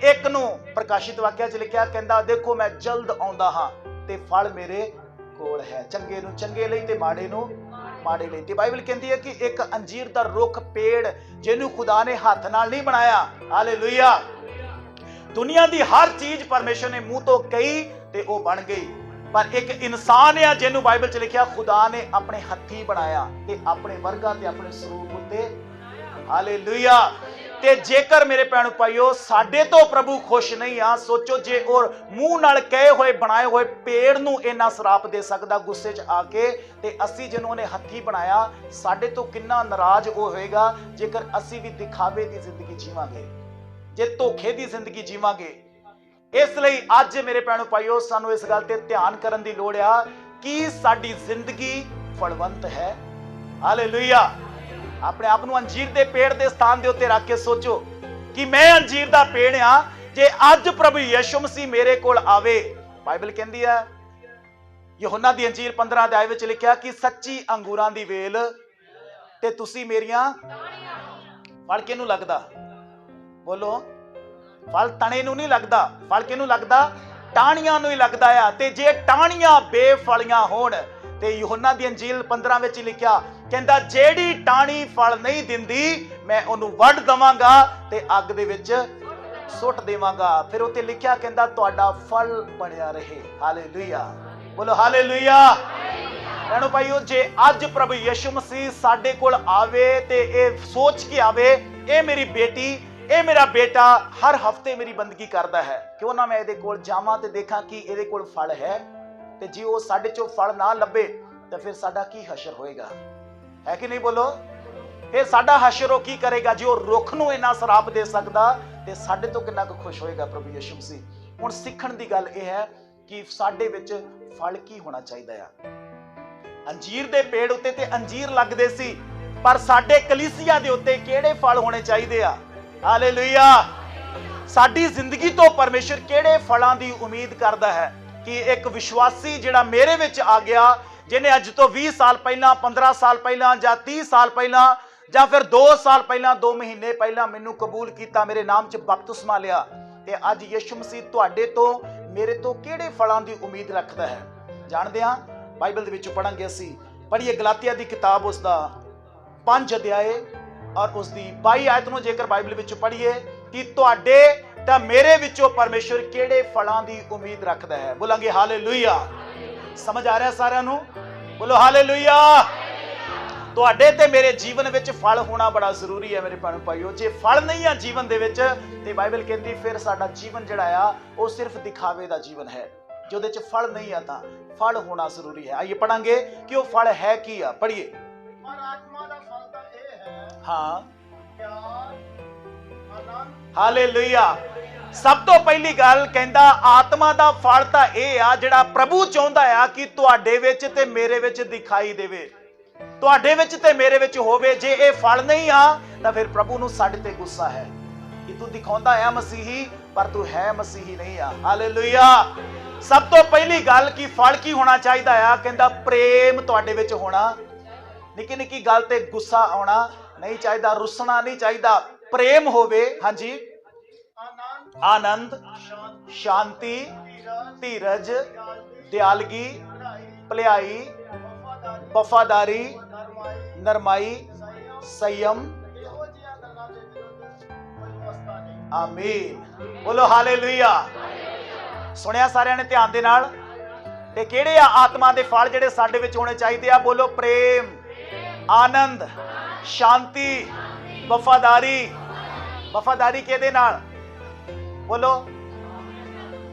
ਇੱਕ ਨੂੰ ਪ੍ਰਕਾਸ਼ਿਤ ਵਾਕਿਆ 'ਚ ਲਿਖਿਆ, ਕਹਿੰਦਾ ਦੇਖੋ ਮੈਂ ਜਲਦ ਆਉਂਦਾ ਹਾਂ ਤੇ ਫਲ ਮੇਰੇ ਕੋਲ ਹੈ, ਚੰਗੇ ਨੂੰ ਚੰਗੇ ਲਈ ਤੇ ਮਾੜੇ ਨੂੰ ਮਾੜੇ ਲਈ। ਤੇ ਬਾਈਬਲ ਕਹਿੰਦੀ ਹੈ ਕਿ ਇੱਕ ਅੰਜੀਰ ਦਾ ਰੁੱਖ ਪੇੜ ਜਿਹਨੂੰ ਖੁਦਾ ਨੇ ਹੱਥ ਨਾਲ ਨਹੀਂ ਬਣਾਇਆ। ਹਾਲੇਲੂਇਆ। ਦੁਨੀਆ ਦੀ ਹਰ ਚੀਜ਼ ਪਰਮੇਸ਼ਰ ਨੇ ਮੂੰਹ ਤੋਂ ਕਹੀ ਤੇ ਉਹ ਬਣ ਗਈ, ਪਰ ਇੱਕ ਇਨਸਾਨ ਆ ਜਿਹਨੂੰ ਬਾਈਬਲ 'ਚ ਲਿਖਿਆ ਖੁਦਾ ਨੇ ਆਪਣੇ ਹੱਥੀਂ ਬਣਾਇਆ ਤੇ ਆਪਣੇ ਵਰਗਾ ਤੇ ਆਪਣੇ ਸਰੂਪ ਉੱਤੇ। ਹਾਲੇਲੂਇਆ। ਤੇ ਜੇਕਰ ਮੇਰੇ ਭੈਣੋ ਭਾਈਓ ਸਾਡੇ ਤੋਂ ਪ੍ਰਭੂ ਖੁਸ਼ ਨਹੀਂ ਆ, ਸੋਚੋ ਜੇ ਉਹ ਮੂੰਹ ਨਾਲ ਕਹੇ ਹੋਏ ਬਣਾਏ ਹੋਏ ਪੇੜ ਨੂੰ ਇੰਨਾ ਸਰਾਪ ਦੇ ਸਕਦਾ ਗੁੱਸੇ 'ਚ ਆ ਕੇ, ਤੇ ਅਸੀਂ ਜਿਹਨੂੰ ਉਹਨੇ ਹੱਥੀਂ ਬਣਾਇਆ ਸਾਡੇ ਤੋਂ ਕਿੰਨਾ ਨਾਰਾਜ਼ ਉਹ ਹੋਏਗਾ ਜੇਕਰ ਅਸੀਂ ਵੀ ਦਿਖਾਵੇ ਦੀ ਜ਼ਿੰਦਗੀ ਜੀਵਾਂਗੇ, ਜੇ ਧੋਖੇ ਦੀ ਜ਼ਿੰਦਗੀ ਜੀਵਾਂਗੇ। ਇਸ ਲਈ ਅੱਜ ਮੇਰੇ ਭੈਣੋ ਭਾਈਓ ਸਾਨੂੰ ਇਸ ਗੱਲ ਤੇ ਧਿਆਨ ਕਰਨ ਦੀ ਲੋੜ ਆ ਕਿ ਸਾਡੀ ਜ਼ਿੰਦਗੀ ਫਲਵੰਤ ਹੈ। ਹਾਲੇਲੂਇਆ। ਆਪਣੇ ਆਪ ਨੂੰ ਅੰਜੀਰ ਦੇ ਪੇੜ ਦੇ ਸਥਾਨ ਦੇ ਉੱਤੇ ਰੱਖ ਕੇ ਸੋਚੋ ਕਿ ਮੈਂ ਅੰਜੀਰ ਦਾ ਪੇੜ ਆ, ਜੇ ਅੱਜ ਪ੍ਰਭੂ ਯਿਸੂ ਮਸੀਹ ਮੇਰੇ ਕੋਲ ਆਵੇ। ਬਾਈਬਲ ਕਹਿੰਦੀ ਹੈ ਯਹੋਨਾ ਦੀ ਅੰਜੀਰ 15 ਅਧਿਆਇ ਵਿੱਚ ਲਿਖਿਆ ਕਿ ਸੱਚੀ ਅੰਗੂਰਾਂ ਦੀ ਵੇਲ ਤੇ ਤੁਸੀਂ ਮੇਰੀਆਂ ਫਲ ਕਿਹਨੂੰ ਲੱਗਦਾ? ਬੋਲੋ। ਫਲ ਤਣੇ ਨੂੰ ਨਹੀਂ ਲੱਗਦਾ, ਫਲ ਕਿਹਨੂੰ ਲੱਗਦਾ? ਟਾਹਣੀਆਂ ਨੂੰ ਹੀ ਲੱਗਦਾ ਆ। ਤੇ ਜੇ ਟਾਹਣੀਆਂ ਬੇਫਲੀਆਂ ਹੋਣ, ਤੇ ਯਹੋਨਾ ਦੀ ਅੰਜੀਲ 15 ਵਿੱਚ ਲਿਖਿਆ, ਕਹਿੰਦਾ ਜਿਹੜੀ ਟਾਹਣੀ ਫਲ ਨਹੀਂ ਦਿੰਦੀ ਮੈਂ ਉਹਨੂੰ ਵੱਢ ਦਵਾਂਗਾ ਤੇ ਅੱਗ ਦੇ ਵਿੱਚ ਸੁੱਟ ਦੇਵਾਂਗਾ। ਫਿਰ ਉੱਤੇ ਲਿਖਿਆ ਕਹਿੰਦਾ ਤੁਹਾਡਾ ਫਲ ਬਣਿਆ ਰਹੇ। ਹਾਲੇਲੂਇਆ। ਬੋਲੋ ਹਾਲੇਲੂਇਆ। ਭੈਣੋ ਭਾਈਓ, ਜੇ ਅੱਜ ਪ੍ਰਭੂ ਯਿਸੂ ਮਸੀਹ ਸਾਡੇ ਕੋਲ ਆਵੇ ਤੇ ਇਹ ਸੋਚ ਕੇ ਆਵੇ ਇਹ ਮੇਰੀ ਬੇਟੀ, ਇਹ ਮੇਰਾ ਬੇਟਾ ਹਰ ਹਫਤੇ ਮੇਰੀ ਬੰਦਗੀ ਕਰਦਾ ਹੈ, ਕਿਉਂ ਨਾ ਮੈਂ ਇਹਦੇ ਕੋਲ ਜਾਵਾਂ ਤੇ ਦੇਖਾਂ ਕਿ ਇਹਦੇ ਕੋਲ ਫਲ ਹੈ। ਤੇ ਜੇ ਉਹ ਸਾਡੇ ਚੋਂ ਫਲ ਨਾ ਲੱਭੇ ਤਾਂ ਫਿਰ ਸਾਡਾ ਕੀ ਹਸ਼ਰ ਹੋਏਗਾ? ਹੈ ਕਿ ਨਹੀਂ? ਬੋਲੋ। ਫਿਰ ਸਾਡਾ ਹਸ਼ਰ ਉਹ ਕੀ ਕਰੇਗਾ? ਜੇ ਉਹ ਰੁੱਖ ਨੂੰ ਇੰਨਾ ਸਰਾਪ ਦੇ ਸਕਦਾ ਤੇ ਸਾਡੇ ਤੋਂ ਕਿੰਨਾ ਕੁ ਖੁਸ਼ ਹੋਏਗਾ ਪ੍ਰਭੂ ਯਿਸੂ ਮਸੀਹ। ਹੁਣ ਸਿੱਖਣ ਦੀ ਗੱਲ ਇਹ ਹੈ ਕਿ ਸਾਡੇ ਵਿੱਚ ਫਲ ਕੀ ਹੋਣਾ ਚਾਹੀਦਾ ਆ। ਅੰਜੀਰ ਦੇ ਪੇੜ ਉੱਤੇ ਤੇ ਅੰਜੀਰ ਲੱਗਦੇ ਸੀ, ਪਰ ਸਾਡੇ ਕਲੀਸਿਆ ਦੇ ਉੱਤੇ ਕਿਹੜੇ ਫਲ ਹੋਣੇ ਚਾਹੀਦੇ ਆ? ਹਾਲੇਲੂਇਆ। ਸਾਡੀ ਜ਼ਿੰਦਗੀ ਤੋਂ ਪਰਮੇਸ਼ਰ ਕਿਹੜੇ ਫਲਾਂ ਦੀ ਉਮੀਦ ਕਰਦਾ ਹੈ? ਕਿ ਇੱਕ ਵਿਸ਼ਵਾਸੀ ਜਿਹੜਾ ਮੇਰੇ ਵਿੱਚ ਆ ਗਿਆ, ਜਿਹਨੇ ਅੱਜ ਤੋਂ 20 ਸਾਲ ਪਹਿਲਾਂ, 15 ਸਾਲ ਪਹਿਲਾਂ ਜਾਂ 30 ਸਾਲ ਪਹਿਲਾਂ ਜਾਂ ਫਿਰ 2 ਸਾਲ ਪਹਿਲਾਂ, 2 ਮਹੀਨੇ ਪਹਿਲਾਂ ਮੈਨੂੰ ਕਬੂਲ ਕੀਤਾ, ਮੇਰੇ ਨਾਮ 'ਚ ਬਪਤਿਸਮਾ ਲਿਆ, ਤੇ ਅੱਜ ਯਿਸੂ ਮਸੀਹ ਤੁਹਾਡੇ ਤੋਂ ਮੇਰੇ ਤੋਂ ਕਿਹੜੇ ਫਲਾਂ ਦੀ ਉਮੀਦ ਰੱਖਦਾ ਹੈ? ਜਾਣਦੇ ਹਾਂ। ਬਾਈਬਲ ਦੇ ਵਿੱਚ ਪੜਾਂਗੇ ਅਸੀਂ। ਪੜ੍ਹੀਏ ਗਲਾਤੀਆ ਦੀ ਕਿਤਾਬ, ਉਸ ਦਾ 5 ਅਧਿਆਏ ਔਰ ਉਸ ਦੀ 22 ਆਇਤ ਨੂੰ ਜੇਕਰ ਬਾਈਬਲ ਵਿੱਚ ਪੜ੍ਹੀਏ ਕਿ ਤੁਹਾਡੇ ਤਾਂ ਮੇਰੇ ਵਿੱਚੋਂ ਪਰਮੇਸ਼ਰ ਕਿਹੜੇ ਫਲਾਂ ਦੀ ਉਮੀਦ ਰੱਖਦਾ ਹੈ। ਬੋਲਾਂਗੇ ਹਾਲੇਲੂਇਆ। ਸਮਝ ਆ ਰਿਹਾ ਸਾਰਿਆਂ ਨੂੰ? ਬੋਲੋ ਹਾਲੇਲੂਇਆ। ਤੁਹਾਡੇ ਤੇ ਮੇਰੇ ਜੀਵਨ ਵਿੱਚ ਫਲ ਹੋਣਾ ਬੜਾ ਜ਼ਰੂਰੀ ਹੈ ਮੇਰੇ ਭੈਣੋ ਭਾਈਓ। ਜੇ ਫਲ ਨਹੀਂ ਆ ਜੀਵਨ ਦੇ ਵਿੱਚ ਤੇ ਬਾਈਬਲ ਕਹਿੰਦੀ ਫਿਰ ਸਾਡਾ ਜੀਵਨ ਜਿਹੜਾ ਆ ਉਹ ਸਿਰਫ ਦਿਖਾਵੇ ਦਾ ਜੀਵਨ ਹੈ। ਜੇ ਉਹਦੇ 'ਚ ਫਲ ਨਹੀਂ ਆ ਤਾਂ ਫਲ ਹੋਣਾ ਜ਼ਰੂਰੀ ਹੈ। ਆਈਏ ਪੜਾਂਗੇ ਕਿ ਉਹ ਫਲ ਹੈ ਕੀ ਆ। ਪੜ੍ਹੀਏ। ਆਤਮਾ ਦਾ ਫਲ ਤਾਂ ਇਹ ਹੈ, ਹਾਂ, ਪਿਆਰ, ਆਨੰਦ, ਹਾਲੇਲੂਇਆ। ਸਭ ਤੋਂ ਪਹਿਲੀ ਗੱਲ ਕਹਿੰਦਾ ਆਤਮਾ ਦਾ ਫਲ ਤਾਂ ਇਹ ਆ ਜਿਹੜਾ ਪ੍ਰਭੂ ਚਾਹੁੰਦਾ ਆ ਕਿ ਤੁਹਾਡੇ ਵਿੱਚ ਤੇ ਮੇਰੇ ਵਿੱਚ ਦਿਖਾਈ ਦੇਵੇ, ਤੁਹਾਡੇ ਵਿੱਚ ਤੇ ਮੇਰੇ ਵਿੱਚ ਹੋਵੇ। ਜੇ ਇਹ ਫਲ ਨਹੀਂ ਆ ਤਾਂ ਫਿਰ ਪ੍ਰਭੂ ਨੂੰ ਸਾਡੇ ਤੇ ਗੁੱਸਾ ਹੈ ਕਿ ਤੂੰ ਦਿਖਾਉਂਦਾ ਆ ਮਸੀਹੀ ਪਰ ਤੂੰ ਹੈ ਮਸੀਹੀ ਨਹੀਂ ਆ। ਹਾਲੇਲੂਇਆ। ਸਭ ਤੋਂ ਪਹਿਲੀ ਗੱਲ ਕਿ ਫਲ ਕੀ ਹੋਣਾ ਚਾਹੀਦਾ ਆ, ਕਹਿੰਦਾ ਪ੍ਰੇਮ ਤੁਹਾਡੇ ਵਿੱਚ ਹੋਣਾ। ਨਿੱਕੀ ਨਿੱਕੀ ਗੱਲ ਤੇ ਗੁੱਸਾ ਆਉਣਾ ਨਹੀਂ ਚਾਹੀਦਾ, ਰੁੱਸਣਾ ਨਹੀਂ ਚਾਹੀਦਾ, ਪ੍ਰੇਮ ਹੋਵੇ। ਹਾਂਜੀ, ਆਨੰਦ, ਸ਼ਾਂਤੀ, ਧੀਰਜ, ਦਿਆਲਗੀ, ਭਲਾਈ, ਵਫਾਦਾਰੀ, ਨਰਮਾਈ, ਸੰਯਮ। ਆਮੀਨ, ਬੋਲੋ ਹਾਲੇਲੂਇਆ। ਸੁਣਿਆ ਸਾਰਿਆਂ ਨੇ ਧਿਆਨ ਦੇ ਨਾਲ? ਤੇ ਕਿਹੜੇ ਆ ਆਤਮਾ ਦੇ ਫਲ ਜਿਹੜੇ ਸਾਡੇ ਵਿੱਚ ਹੋਣੇ ਚਾਹੀਦੇ ਆ? ਬੋਲੋ ਪ੍ਰੇਮ, ਆਨੰਦ, ਸ਼ਾਂਤੀ, ਵਫਾਦਾਰੀ। ਵਫਾਦਾਰੀ ਕਿਹਦੇ ਨਾਲ? ਬੋਲੋ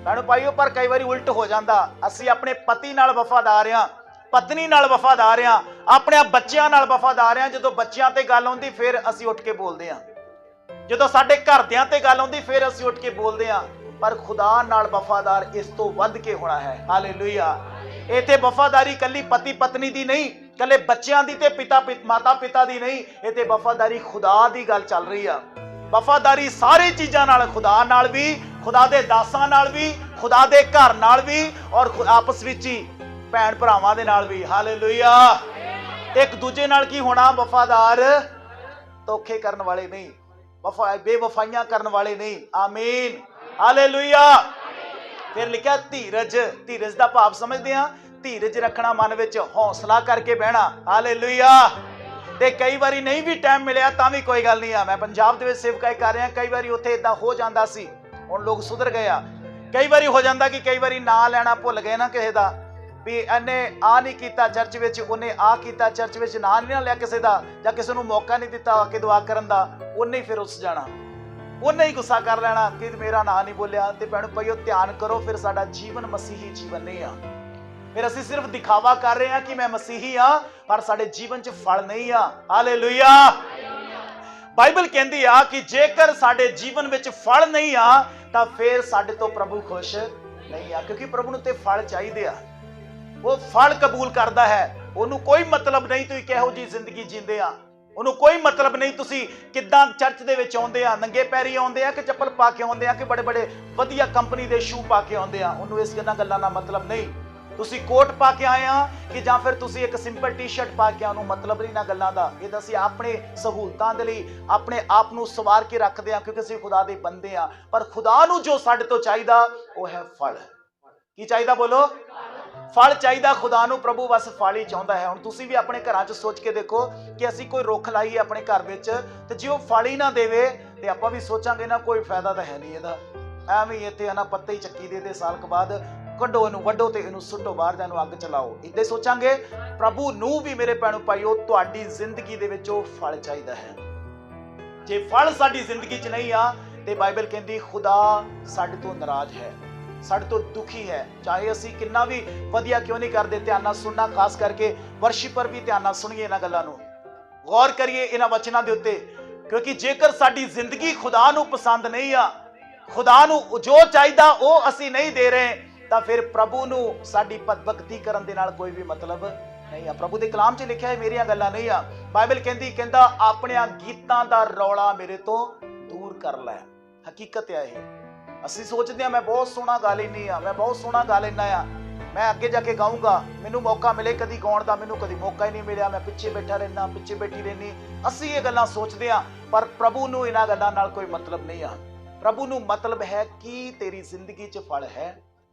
ਭੈਣੋ ਭਾਈਓ। ਪਰ ਕਈ ਵਾਰੀ ਉਲਟ ਹੋ ਜਾਂਦਾ, ਅਸੀਂ ਆਪਣੇ ਪਤੀ ਨਾਲ ਵਫਾਦਾਰ ਆ, ਪਤਨੀ ਨਾਲ ਵਫਾਦਾਰ ਆ, ਆਪਣੇ ਬੱਚਿਆਂ ਨਾਲ ਵਫਾਦਾਰ ਆ। ਜਦੋਂ ਬੱਚਿਆਂ ਤੇ ਗੱਲ ਆਉਂਦੀ ਫਿਰ ਅਸੀਂ ਉੱਠ ਕੇ ਬੋਲਦੇ ਆ, ਜਦੋਂ ਸਾਡੇ ਘਰਦਿਆਂ ਤੇ ਗੱਲ ਆਉਂਦੀ ਫਿਰ ਅਸੀਂ ਉੱਠ ਕੇ ਬੋਲਦੇ ਆ। ਪਰ ਖੁਦਾ ਨਾਲ ਵਫਾਦਾਰ ਇਸ ਤੋਂ ਵੱਧ ਕੇ ਹੋਣਾ ਹੈ। ਹਾਲੇਲੂਇਆ। ਇੱਥੇ ਵਫਾਦਾਰੀ ਕੱਲੀ ਪਤੀ ਪਤਨੀ ਦੀ ਨਹੀਂ, ਕੱਲੇ ਬੱਚਿਆਂ ਦੀ ਤੇ ਮਾਤਾ ਪਿਤਾ ਦੀ ਨਹੀਂ, ਇੱਥੇ ਵਫਾਦਾਰੀ ਖੁਦਾ ਦੀ ਗੱਲ ਚੱਲ ਰਹੀ ਆ। ਵਫਾਦਾਰੀ ਸਾਰੀ ਚੀਜ਼ਾਂ ਨਾਲ, ਖੁਦਾ ਨਾਲ ਵੀ, ਖੁਦਾ ਦੇ ਦਾਸਾਂ ਨਾਲ ਵੀ, ਖੁਦਾ ਦੇ ਘਰ ਨਾਲ ਵੀ, ਔਰ ਆਪਸ ਵਿੱਚ ਹੀ ਭੈਣ ਭਰਾਵਾਂ ਦੇ ਨਾਲ ਵੀ। ਹਾਲੇਲੂਇਆ। ਇੱਕ ਦੂਜੇ ਨਾਲ ਕੀ ਹੋਣਾ? ਵਫਾਦਾਰ, ਧੋਖੇ ਕਰਨ ਵਾਲੇ ਨਹੀਂ, ਬੇਵਫਾਈਆਂ ਕਰਨ ਵਾਲੇ ਨਹੀਂ। ਆਮੀਨ, ਹਾਲੇਲੂਇਆ। ਫਿਰ ਲਿਖਿਆ ਧੀਰਜ। ਧੀਰਜ ਦਾ ਭਾਵ ਸਮਝਦੇ ਆ? ਧੀਰਜ ਰੱਖਣਾ, ਮਨ ਵਿੱਚ ਹੌਸਲਾ ਕਰਕੇ ਬਹਿਣਾ। ਹਾਲੇਲੂਇਆ। ਤੇ ਕਈ ਵਾਰੀ ਨਹੀਂ ਵੀ ਟਾਈਮ ਮਿਲਿਆ ਤਾਂ ਵੀ ਕੋਈ ਗੱਲ ਨਹੀਂ ਆ। ਮੈਂ ਪੰਜਾਬ ਦੇ ਵਿੱਚ ਸੇਵਕਾਈ ਕਰ ਰਿਹਾ, ਕਈ ਵਾਰੀ ਉੱਥੇ ਇਦਾਂ ਹੋ ਜਾਂਦਾ ਸੀ, ਹੁਣ ਲੋਕ ਸੁਧਰ ਗਏ ਆ। ਕਈ ਵਾਰੀ ਹੋ ਜਾਂਦਾ ਕਿ ਕਈ ਵਾਰੀ ਨਾਂ ਲੈਣਾ ਭੁੱਲ ਗਏ ਨਾ ਕਿਸੇ ਦਾ, ਵੀ ਇਹਨੇ ਆ ਨਹੀਂ ਕੀਤਾ ਚਰਚ ਵਿੱਚ, ਉਹਨੇ ਆ ਕੀਤਾ ਚਰਚ ਵਿੱਚ, ਨਾਂ ਨਹੀਂ ਲਿਆ ਕਿਸੇ ਦਾ, ਜਾਂ ਕਿਸੇ ਨੂੰ ਮੌਕਾ ਨਹੀਂ ਦਿੱਤਾ ਆ ਕੇ ਦੁਆ ਕਰਨ ਦਾ, ਉਹਨੇ ਹੀ ਫਿਰ ਉਸ ਜਾਣਾ, ਉਹਨੇ ਹੀ ਗੁੱਸਾ ਕਰ ਲੈਣਾ ਕਿ ਮੇਰਾ ਨਾਂ ਨਹੀਂ ਬੋਲਿਆ। ਤੇ ਭੈਣੋ ਭਾਈਓ ਧਿਆਨ ਕਰੋ, ਫਿਰ ਸਾਡਾ ਜੀਵਨ ਮਸੀਹੀ ਜੀਵਨ ਨਹੀਂ ਆ। ਫਿਰ ਅਸੀਂ ਸਿਰਫ ਦਿਖਾਵਾ ਕਰ ਰਹੇ ਹਾਂ ਕਿ ਮੈਂ ਮਸੀਹੀ ਆ, ਪਰ ਸਾਡੇ ਜੀਵਨ 'ਚ ਫਲ ਨਹੀਂ ਆ। ਹਾਲੇਲੂਇਆ। ਬਾਈਬਲ ਕਹਿੰਦੀ ਆ ਕਿ ਜੇਕਰ ਸਾਡੇ ਜੀਵਨ ਵਿੱਚ ਫਲ ਨਹੀਂ ਆ ਤਾਂ ਫਿਰ ਸਾਡੇ ਤੋਂ ਪ੍ਰਭੂ ਖੁਸ਼ ਨਹੀਂ ਆ, ਕਿਉਂਕਿ ਪ੍ਰਭੂ ਨੂੰ ਤੇ ਫਲ ਚਾਹੀਦੇ ਆ। ਉਹ ਫਲ ਕਬੂਲ ਕਰਦਾ ਹੈ। ਉਹਨੂੰ ਕੋਈ ਮਤਲਬ ਨਹੀਂ ਤੁਸੀਂ ਕਿਹੋ ਜੀ ਜ਼ਿੰਦਗੀ ਜੀਂਦੇ ਆ, ਉਹਨੂੰ ਕੋਈ ਮਤਲਬ ਨਹੀਂ ਤੁਸੀਂ ਕਿੱਦਾਂ ਚਰਚ ਦੇ ਵਿੱਚ ਆਉਂਦੇ ਆ, ਨੰਗੇ ਪੈਰੀ ਆਉਂਦੇ ਆ ਕਿ ਚੱਪਲ ਪਾ ਕੇ ਆਉਂਦੇ ਆ, ਕਿ ਬੜੇ ਬੜੇ ਵਧੀਆ ਕੰਪਨੀ ਦੇ ਸ਼ੂ ਪਾ ਕੇ ਆਉਂਦੇ ਆ। ਉਹਨੂੰ ਇਸ ਗੱਲਾਂ ਦਾ ਮਤਲਬ ਨਹੀਂ। ਤੁਸੀਂ ਕੋਟ ਪਾ ਕੇ ਆਏ ਆ ਕਿ ਜਾਂ ਫਿਰ ਤੁਸੀਂ ਇੱਕ ਸਿੰਪਲ ਟੀ-ਸ਼ਰਟ ਪਾ ਕੇ, ਉਹਨੂੰ ਮਤਲਬ ਨਹੀਂ ਨਾ ਗੱਲਾਂ ਦਾ। ਇਹ ਤਾਂ ਅਸੀਂ ਆਪਣੇ ਸਹੂਲਤਾਂ ਦੇ ਲਈ ਆਪਣੇ ਆਪ ਨੂੰ ਸਵਾਰ ਕੇ ਰੱਖਦੇ ਆ, ਕਿਉਂਕਿ ਅਸੀਂ ਖੁਦਾ ਦੇ ਬੰਦੇ ਆ। ਪਰ ਖੁਦਾ ਨੂੰ ਜੋ ਸਾਡੇ ਤੋਂ ਚਾਹੀਦਾ ਉਹ ਹੈ ਫਲ। ਕੀ ਚਾਹੀਦਾ? ਬੋਲੋ, ਫਲ ਚਾਹੀਦਾ ਖੁਦਾ ਨੂੰ। ਪ੍ਰਭੂ ਬਸ ਫਲ ਹੀ ਚਾਹੁੰਦਾ ਹੈ। ਹੁਣ ਤੁਸੀਂ ਵੀ ਆਪਣੇ ਘਰਾਂ 'ਚ ਸੋਚ ਕੇ ਦੇਖੋ ਕਿ ਅਸੀਂ ਕੋਈ ਰੁੱਖ ਲਾਈਏ ਆਪਣੇ ਘਰ ਵਿੱਚ, ਤੇ ਜੇ ਉਹ ਫਲ ਹੀ ਨਾ ਦੇਵੇ ਤੇ ਆਪਾਂ ਵੀ ਸੋਚਾਂਗੇ ਨਾ ਕੋਈ ਫਾਇਦਾ ਤਾਂ ਹੈ ਨਹੀਂ ਇਹਦਾ, ਐਵੇਂ ਹੀ ਇੱਥੇ ਨਾ ਪੱਤੇ ਹੀ ਚੱਕੀ ਦੇ ਸਾਲ ਕੁ ਬਾਅਦ ਕੱਢੋ ਇਹਨੂੰ, ਵੱਢੋ ਤੇ ਇਹਨੂੰ ਸੁੱਟੋ ਬਾਹਰ, ਜਾਂ ਇਹਨੂੰ ਅੱਗ ਚਲਾਓ। ਇੱਦਾਂ ਸੋਚਾਂਗੇ। ਪ੍ਰਭੂ ਨੂੰ ਵੀ ਮੇਰੇ ਭੈਣੋ ਭਾਈਓ ਤੁਹਾਡੀ ਜ਼ਿੰਦਗੀ ਦੇ ਵਿੱਚ ਉਹ ਫਲ ਚਾਹੀਦਾ ਹੈ। ਜੇ ਫਲ ਸਾਡੀ ਜ਼ਿੰਦਗੀ 'ਚ ਨਹੀਂ ਆ ਤੇ ਬਾਈਬਲ ਕਹਿੰਦੀ ਖੁਦਾ ਸਾਡੇ ਤੋਂ ਨਾਰਾਜ਼ ਹੈ, ਸਾਡੇ ਤੋਂ ਦੁਖੀ ਹੈ। ਚਾਹੇ ਅਸੀਂ ਕਿੰਨਾ ਵੀ ਵਧੀਆ ਕਿਉਂ ਨਹੀਂ ਕਰਦੇ, ਧਿਆਨ ਨਾਲ ਸੁਣਨਾ, ਖਾਸ ਕਰਕੇ ਵਰਸ਼ਿਪਰ ਵੀ ਧਿਆਨ ਨਾਲ ਸੁਣੀਏ, ਇਹਨਾਂ ਗੱਲਾਂ ਨੂੰ ਗੌਰ ਕਰੀਏ, ਇਹਨਾਂ ਵਚਨਾਂ ਦੇ ਉੱਤੇ। ਕਿਉਂਕਿ ਜੇਕਰ ਸਾਡੀ ਜ਼ਿੰਦਗੀ ਖੁਦਾ ਨੂੰ ਪਸੰਦ ਨਹੀਂ ਆ, ਖੁਦਾ ਨੂੰ ਜੋ ਚਾਹੀਦਾ ਉਹ ਅਸੀਂ ਨਹੀਂ ਦੇ ਰਹੇ, ਤਾਂ ਫਿਰ ਪ੍ਰਭੂ ਨੂੰ ਸਾਡੀ ਭਗਤੀ ਕਰਨ ਦੇ ਨਾਲ ਕੋਈ ਵੀ ਮਤਲਬ ਨਹੀਂ ਆ। ਪ੍ਰਭੂ ਦੇ ਕਲਾਮ 'ਚ ਲਿਖਿਆ ਹੈ, ਮੇਰੀਆਂ ਗੱਲਾਂ ਨਹੀਂ ਆ। ਬਾਈਬਲ ਕਹਿੰਦਾ ਆਪਣਿਆਂ ਗੀਤਾਂ ਦਾ ਰੌਲਾ ਮੇਰੇ ਤੋਂ ਦੂਰ ਕਰ ਲੈ। ਹਕੀਕਤ ਹੈ ਇਹ। ਅਸੀਂ ਸੋਚਦੇ ਆ ਮੈਂ ਬਹੁਤ ਸੋਹਣਾ ਗਾ ਲੈਂਦੀ ਆ, ਮੈਂ ਬਹੁਤ ਸੋਹਣਾ ਗਾ ਲੈਂਦਾ ਆ, ਮੈਂ ਅੱਗੇ ਜਾ ਕੇ ਗਾਊਂਗਾ, ਮੈਨੂੰ ਮੌਕਾ ਮਿਲੇ ਕਦੀ ਗਾਉਣ ਦਾ, ਮੈਨੂੰ ਕਦੀ ਮੌਕਾ ਹੀ ਨਹੀਂ ਮਿਲਿਆ, ਮੈਂ ਪਿੱਛੇ ਬੈਠਾ ਰਹਿਣਾ, ਪਿੱਛੇ ਬੈਠੀ ਰਹਿਣੀ। ਅਸੀਂ ਇਹ ਗੱਲਾਂ ਸੋਚਦੇ ਆ, ਪਰ ਪ੍ਰਭੂ ਨੂੰ ਇਹਨਾਂ ਗੱਲਾਂ ਨਾਲ ਕੋਈ ਮਤਲਬ ਨਹੀਂ ਆ। ਪ੍ਰਭੂ ਨੂੰ ਮਤਲਬ ਹੈ ਕਿ ਤੇਰੀ ਜ਼ਿੰਦਗੀ 'ਚ ਫਲ ਹੈ।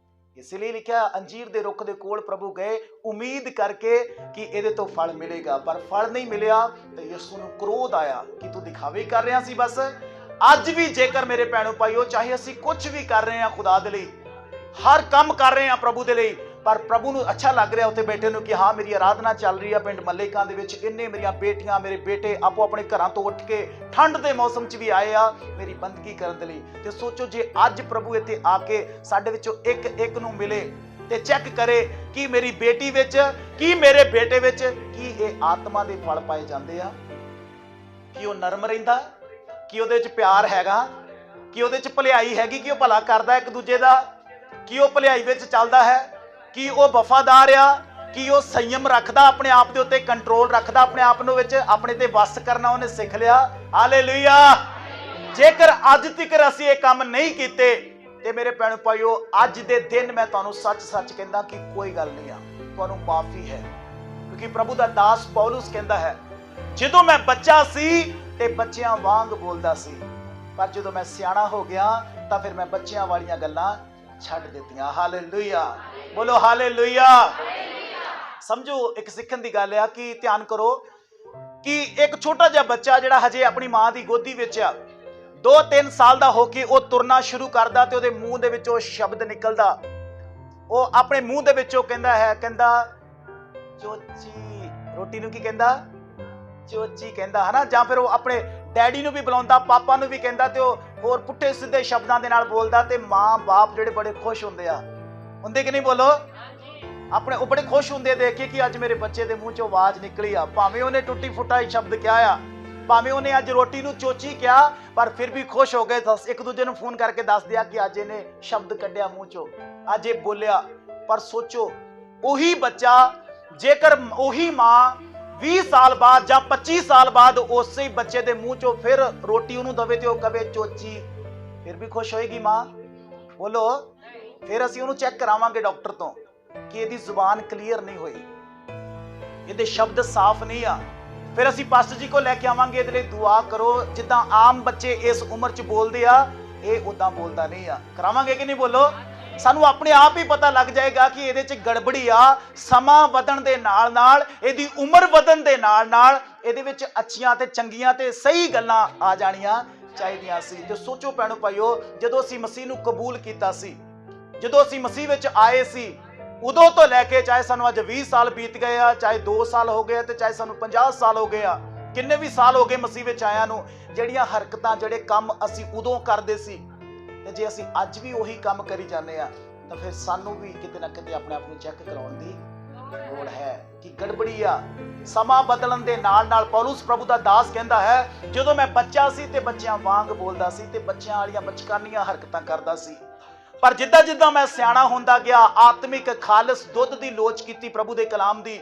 ਇਸ ਲਈ ਲਿਖਿਆ, ਅੰਜੀਰ ਦੇ ਰੁੱਖ ਦੇ ਕੋਲ ਪ੍ਰਭੂ ਗਏ ਉਮੀਦ ਕਰਕੇ ਕਿ ਇਹਦੇ ਤੋਂ ਫਲ ਮਿਲੇਗਾ, ਪਰ ਫਲ ਨਹੀਂ ਮਿਲਿਆ ਤੇ ਯਿਸੂ ਨੂੰ ਕ੍ਰੋਧ ਆਇਆ ਕਿ ਤੂੰ ਦਿਖਾਵੇ ਕਰ ਰਿਹਾ ਸੀ ਬਸ। ਅੱਜ ਵੀ ਜੇਕਰ ਮੇਰੇ ਭੈਣੋ ਭਾਈਓ, ਚਾਹੇ ਅਸੀਂ ਕੁਝ ਵੀ ਕਰ ਰਹੇ ਹਾਂ ਖੁਦਾ ਦੇ ਲਈ, ਹਰ ਕੰਮ ਕਰ ਰਹੇ ਹਾਂ ਪ੍ਰਭੂ ਦੇ ਲਈ, ਪਰ ਪ੍ਰਭੂ ਨੂੰ ਅੱਛਾ ਲੱਗ ਰਿਹਾ ਉੱਥੇ ਬੈਠੇ ਨੂੰ ਕਿ ਹਾਂ ਮੇਰੀ ਆਰਾਧਨਾ ਚੱਲ ਰਹੀ ਆ ਪਿੰਡ ਮੱਲੇਕਾਂ ਦੇ ਵਿੱਚ, ਇੰਨੇ ਮੇਰੀਆਂ ਬੇਟੀਆਂ ਮੇਰੇ ਬੇਟੇ ਆਪੋ ਆਪਣੇ ਘਰਾਂ ਤੋਂ ਉੱਠ ਕੇ ਠੰਡ ਦੇ ਮੌਸਮ 'ਚ ਵੀ ਆਏ ਆ ਮੇਰੀ ਬੰਦਗੀ ਕਰਨ ਦੇ ਲਈ। ਤੇ ਸੋਚੋ ਜੇ ਅੱਜ ਪ੍ਰਭੂ ਇੱਥੇ ਆ ਕੇ ਸਾਡੇ ਵਿੱਚੋਂ ਇੱਕ ਇੱਕ ਨੂੰ ਮਿਲੇ ਤੇ ਚੈੱਕ ਕਰੇ ਕਿ ਮੇਰੀ ਬੇਟੀ ਵਿੱਚ, ਕੀ ਮੇਰੇ ਬੇਟੇ ਵਿੱਚ, ਕੀ ਇਹ ਆਤਮਾ ਦੇ ਫਲ ਪਾਏ ਜਾਂਦੇ ਆ, ਕਿ ਉਹ ਨਰਮ ਰਹਿੰਦਾ, ਕਿ ਉਹਦੇ 'ਚ ਪਿਆਰ ਹੈਗਾ, कि ਉਹਦੇ 'ਚ ਭਲਾਈ ਹੈਗੀ, ਕਿ ਉਹ ਭਲਾ ਕਰਦਾ ਇੱਕ ਦੂਜੇ ਦਾ, ਕਿ ਉਹ ਭਲਾਈ ਵਿੱਚ ਚੱਲਦਾ ਹੈ, ਕਿ ਉਹ ਵਫਾਦਾਰ ਆ, ਕਿ ਉਹ ਸੰਯਮ ਰੱਖਦਾ, ਆਪਣੇ ਆਪ ਦੇ ਉੱਤੇ ਕੰਟਰੋਲ ਰੱਖਦਾ, ਆਪਣੇ ਆਪ ਨੂੰ ਵਿੱਚ ਆਪਣੇ ਤੇ ਵਸ ਕਰਨਾ ਉਹਨੇ ਸਿੱਖ ਲਿਆ। ਹਾਲੇਲੂਇਆ। ਜੇਕਰ ਅੱਜ ਤੱਕ ਅਸੀਂ ਇਹ ਕੰਮ ਨਹੀਂ ਕੀਤੇ ਤੇ ਮੇਰੇ ਭੈਣ ਭਾਈਓ, ਅੱਜ ਦੇ ਦਿਨ ਮੈਂ ਤੁਹਾਨੂੰ ਸੱਚ ਕਹਿੰਦਾ ਕਿ ਕੋਈ ਗੱਲ ਨਹੀਂ ਆ, ਤੁਹਾਨੂੰ ਮਾਫੀ ਹੈ। ਕਿਉਂਕਿ ਪ੍ਰਭੂ ਦਾ ਦਾਸ ਪੌਲੁਸ ਕਹਿੰਦਾ ਹੈ, ਜਦੋਂ ਮੈਂ ਬੱਚਾ ਸੀ ਤੇ ਬੱਚਿਆਂ ਵਾਂਗ ਬੋਲਦਾ ਸੀ, ਪਰ ਜਦੋਂ ਮੈਂ ਸਿਆਣਾ ਹੋ ਗਿਆ ਤਾਂ ਫਿਰ ਮੈਂ ਬੱਚਿਆਂ ਵਾਲੀਆਂ ਗੱਲਾਂ ਛੱਡ ਦਿੱਤੀਆਂ। ਹਾਲੇਲੂਇਆ, ਬੋਲੋ ਹਾਲੇਲੂਇਆ। ਸਮਝੋ, ਇੱਕ ਸਿੱਖਣ ਦੀ ਗੱਲ ਆ ਕਿ ਧਿਆਨ ਕਰੋ ਕਿ ਇੱਕ ਛੋਟਾ ਜਿਹਾ ਬੱਚਾ ਜਿਹੜਾ ਹਜੇ ਆਪਣੀ ਮਾਂ ਦੀ ਗੋਦੀ ਵਿੱਚ ਆ, 2-3 ਸਾਲ ਦਾ ਹੋ ਕੇ ਉਹ ਤੁਰਨਾ ਸ਼ੁਰੂ ਕਰਦਾ ਤੇ ਉਹਦੇ ਮੂੰਹ ਦੇ ਵਿੱਚੋਂ ਸ਼ਬਦ ਨਿਕਲਦਾ। ਉਹ ਆਪਣੇ ਮੂੰਹ ਦੇ ਵਿੱਚੋਂ ਕਹਿੰਦਾ ਚੋਚੀ। ਰੋਟੀ ਨੂੰ ਕੀ ਕਹਿੰਦਾ? ਚੋਚੀ ਕਹਿੰਦਾ, ਹਨਾ। ਜਾਂ ਫਿਰ ਉਹ ਆਪਣੇ ਡੈਡੀ ਨੂੰ ਵੀ ਬੁਲਾਉਂਦਾ, ਪਾਪਾ ਨੂੰ ਵੀ ਕਹਿੰਦਾ, ਤੇ ਉਹ ਹੋਰ ਪੁੱਠੇ ਸਿੱਧੇ ਸ਼ਬਦਾਂ ਦੇ ਨਾਲ ਬੋਲਦਾ। ਤੇ ਮਾਂ ਬਾਪ ਜਿਹੜੇ ਬੜੇ ਖੁਸ਼ ਹੁੰਦੇ ਕਿ ਨਹੀਂ? ਬੋਲੋ। ਆਪਣੇ ਉਹ ਬੜੇ ਖੁਸ਼ ਹੁੰਦੇ ਦੇਖ ਕੇ ਕਿ ਅੱਜ ਮੇਰੇ ਬੱਚੇ ਦੇ ਮੂੰਹ ਚੋਂ ਆਵਾਜ਼ ਨਿਕਲੀ ਆ। ਭਾਵੇਂ ਉਹਨੇ ਟੁੱਟੀ ਫੁੱਟਾ ਸ਼ਬਦ ਕਿਹਾ ਆ, ਭਾਵੇਂ ਉਹਨੇ ਅੱਜ ਰੋਟੀ ਨੂੰ ਚੋਚੀ ਕਿਹਾ, ਪਰ ਫਿਰ ਵੀ ਖੁਸ਼ ਹੋ ਗਏ। ਇੱਕ ਦੂਜੇ ਨੂੰ ਫੋਨ ਕਰਕੇ ਦੱਸ ਦਿਆ ਕਿ ਅੱਜ ਇਹਨੇ ਸ਼ਬਦ ਕੱਢਿਆ ਮੂੰਹ ਚੋਂ, ਅੱਜ ਇਹ ਬੋਲਿਆ। ਪਰ ਸੋਚੋ, ਉਹੀ ਬੱਚਾ, ਜੇਕਰ ਉਹੀ ਮਾਂ 20 ਸਾਲ ਬਾਅਦ ਜਾਂ 25 ਸਾਲ ਬਾਅਦ ਉਸੇ ਬੱਚੇ ਦੇ ਮੂੰਹ ਚੋਂ ਫਿਰ ਰੋਟੀ ਉਹਨੂੰ ਦਵੇ ਤੇ ਉਹ ਕਵੇ ਚੋਚੀ, ਫਿਰ ਵੀ ਖੁਸ਼ ਹੋਏਗੀ ਮਾਂ? ਬੋਲੋ। ਫਿਰ ਅਸੀਂ ਉਹਨੂੰ ਚੈੱਕ ਕਰਾਵਾਂਗੇ ਡਾਕਟਰ ਤੋਂ ਕਿ ਇਹਦੀ ਜ਼ੁਬਾਨ ਕਲੀਅਰ ਨਹੀਂ ਹੋਈ, ਇਹਦੇ ਸ਼ਬਦ ਸਾਫ਼ ਨਹੀਂ ਆ। ਫਿਰ ਅਸੀਂ ਪਾਸਟਰ ਜੀ ਕੋਲ ਲੈ ਕੇ ਆਵਾਂਗੇ, ਇਹਦੇ ਲਈ ਦੁਆ ਕਰੋ। ਜਿੱਦਾਂ ਆਮ ਬੱਚੇ ਇਸ ਉਮਰ 'ਚ ਬੋਲਦੇ ਆ, ਇਹ ਉਦਾਂ ਬੋਲਦਾ ਨਹੀਂ ਆ। ਕਰਾਵਾਂਗੇ ਕਿ ਨਹੀਂ? ਬੋਲੋ। ਸਾਨੂੰ ਆਪਣੇ ਆਪ ਹੀ ਪਤਾ ਲੱਗ ਜਾਏਗਾ ਕਿ ਇਹਦੇ 'ਚ ਗੜਬੜੀ ਆ। ਸਮਾਂ ਵਧਣ ਦੇ ਨਾਲ ਇਹਦੀ ਉਮਰ ਵਧਣ ਦੇ ਨਾਲ ਇਹਦੇ ਵਿੱਚ ਅੱਛੀਆਂ ਤੇ ਚੰਗੀਆਂ ਤੇ ਸਹੀ ਗੱਲਾਂ ਆ ਜਾਣੀਆਂ ਚਾਹੀਦੀਆਂ ਸੀ। ਤੇ ਸੋਚੋ ਭੈਣੋ ਭਾਈਓ, ਜਦੋਂ ਅਸੀਂ ਮਸੀਹ ਨੂੰ ਕਬੂਲ ਕੀਤਾ ਸੀ, ਜਦੋਂ ਅਸੀਂ ਮਸੀਹ ਵਿੱਚ ਆਏ ਸੀ, ਉਦੋਂ ਤੋਂ ਲੈ ਕੇ ਚਾਹੇ ਸਾਨੂੰ ਅੱਜ 20 ਸਾਲ ਬੀਤ ਗਏ ਆ, ਚਾਹੇ 2 ਸਾਲ ਹੋ ਗਏ ਤੇ ਚਾਹੇ ਸਾਨੂੰ 50 ਸਾਲ ਹੋ ਗਏ ਆ, ਕਿੰਨੇ ਵੀ ਸਾਲ ਹੋ ਗਏ ਮਸੀਹ ਵਿੱਚ ਆਇਆਂ ਨੂੰ, ਜਿਹੜੀਆਂ ਹਰਕਤਾਂ, ਜਿਹੜੇ ਕੰਮ ਅਸੀਂ ਉਦੋਂ ਕਰਦੇ ਸੀ, ਤੇ ਜੇ ਅਸੀਂ ਅੱਜ ਵੀ ਉਹੀ ਕੰਮ ਕਰੀ ਜਾਂਦੇ ਆ, ਤਾਂ ਫਿਰ ਸਾਨੂੰ ਵੀ ਕਿਤੇ ਨਾ ਕਿਤੇ ਆਪਣੇ ਆਪ ਨੂੰ ਚੈੱਕ ਕਰਾਉਣ ਦੀ ਲੋੜ ਹੈ ਕਿ ਗੜਬੜੀ ਆ। ਸਮਾਂ ਬਦਲਣ ਦੇ ਨਾਲ ਪੌਲੁਸ ਪ੍ਰਭੂ ਦਾ ਦਾਸ ਕਹਿੰਦਾ ਹੈ, ਜਦੋਂ ਮੈਂ ਬੱਚਾ ਸੀ ਤੇ ਬੱਚਿਆਂ ਵਾਂਗ ਬੋਲਦਾ ਸੀ ਤੇ ਬੱਚਿਆਂ ਵਾਲੀਆਂ ਬਚਕਾਨੀਆਂ ਹਰਕਤਾਂ ਕਰਦਾ ਸੀ, ਪਰ ਜਿੱਦਾਂ ਮੈਂ ਸਿਆਣਾ ਹੁੰਦਾ ਗਿਆ, ਆਤਮਿਕ ਖਾਲਸ ਦੁੱਧ ਦੀ ਲੋਚ ਕੀਤੀ ਪ੍ਰਭੂ ਦੇ ਕਲਾਮ ਦੀ,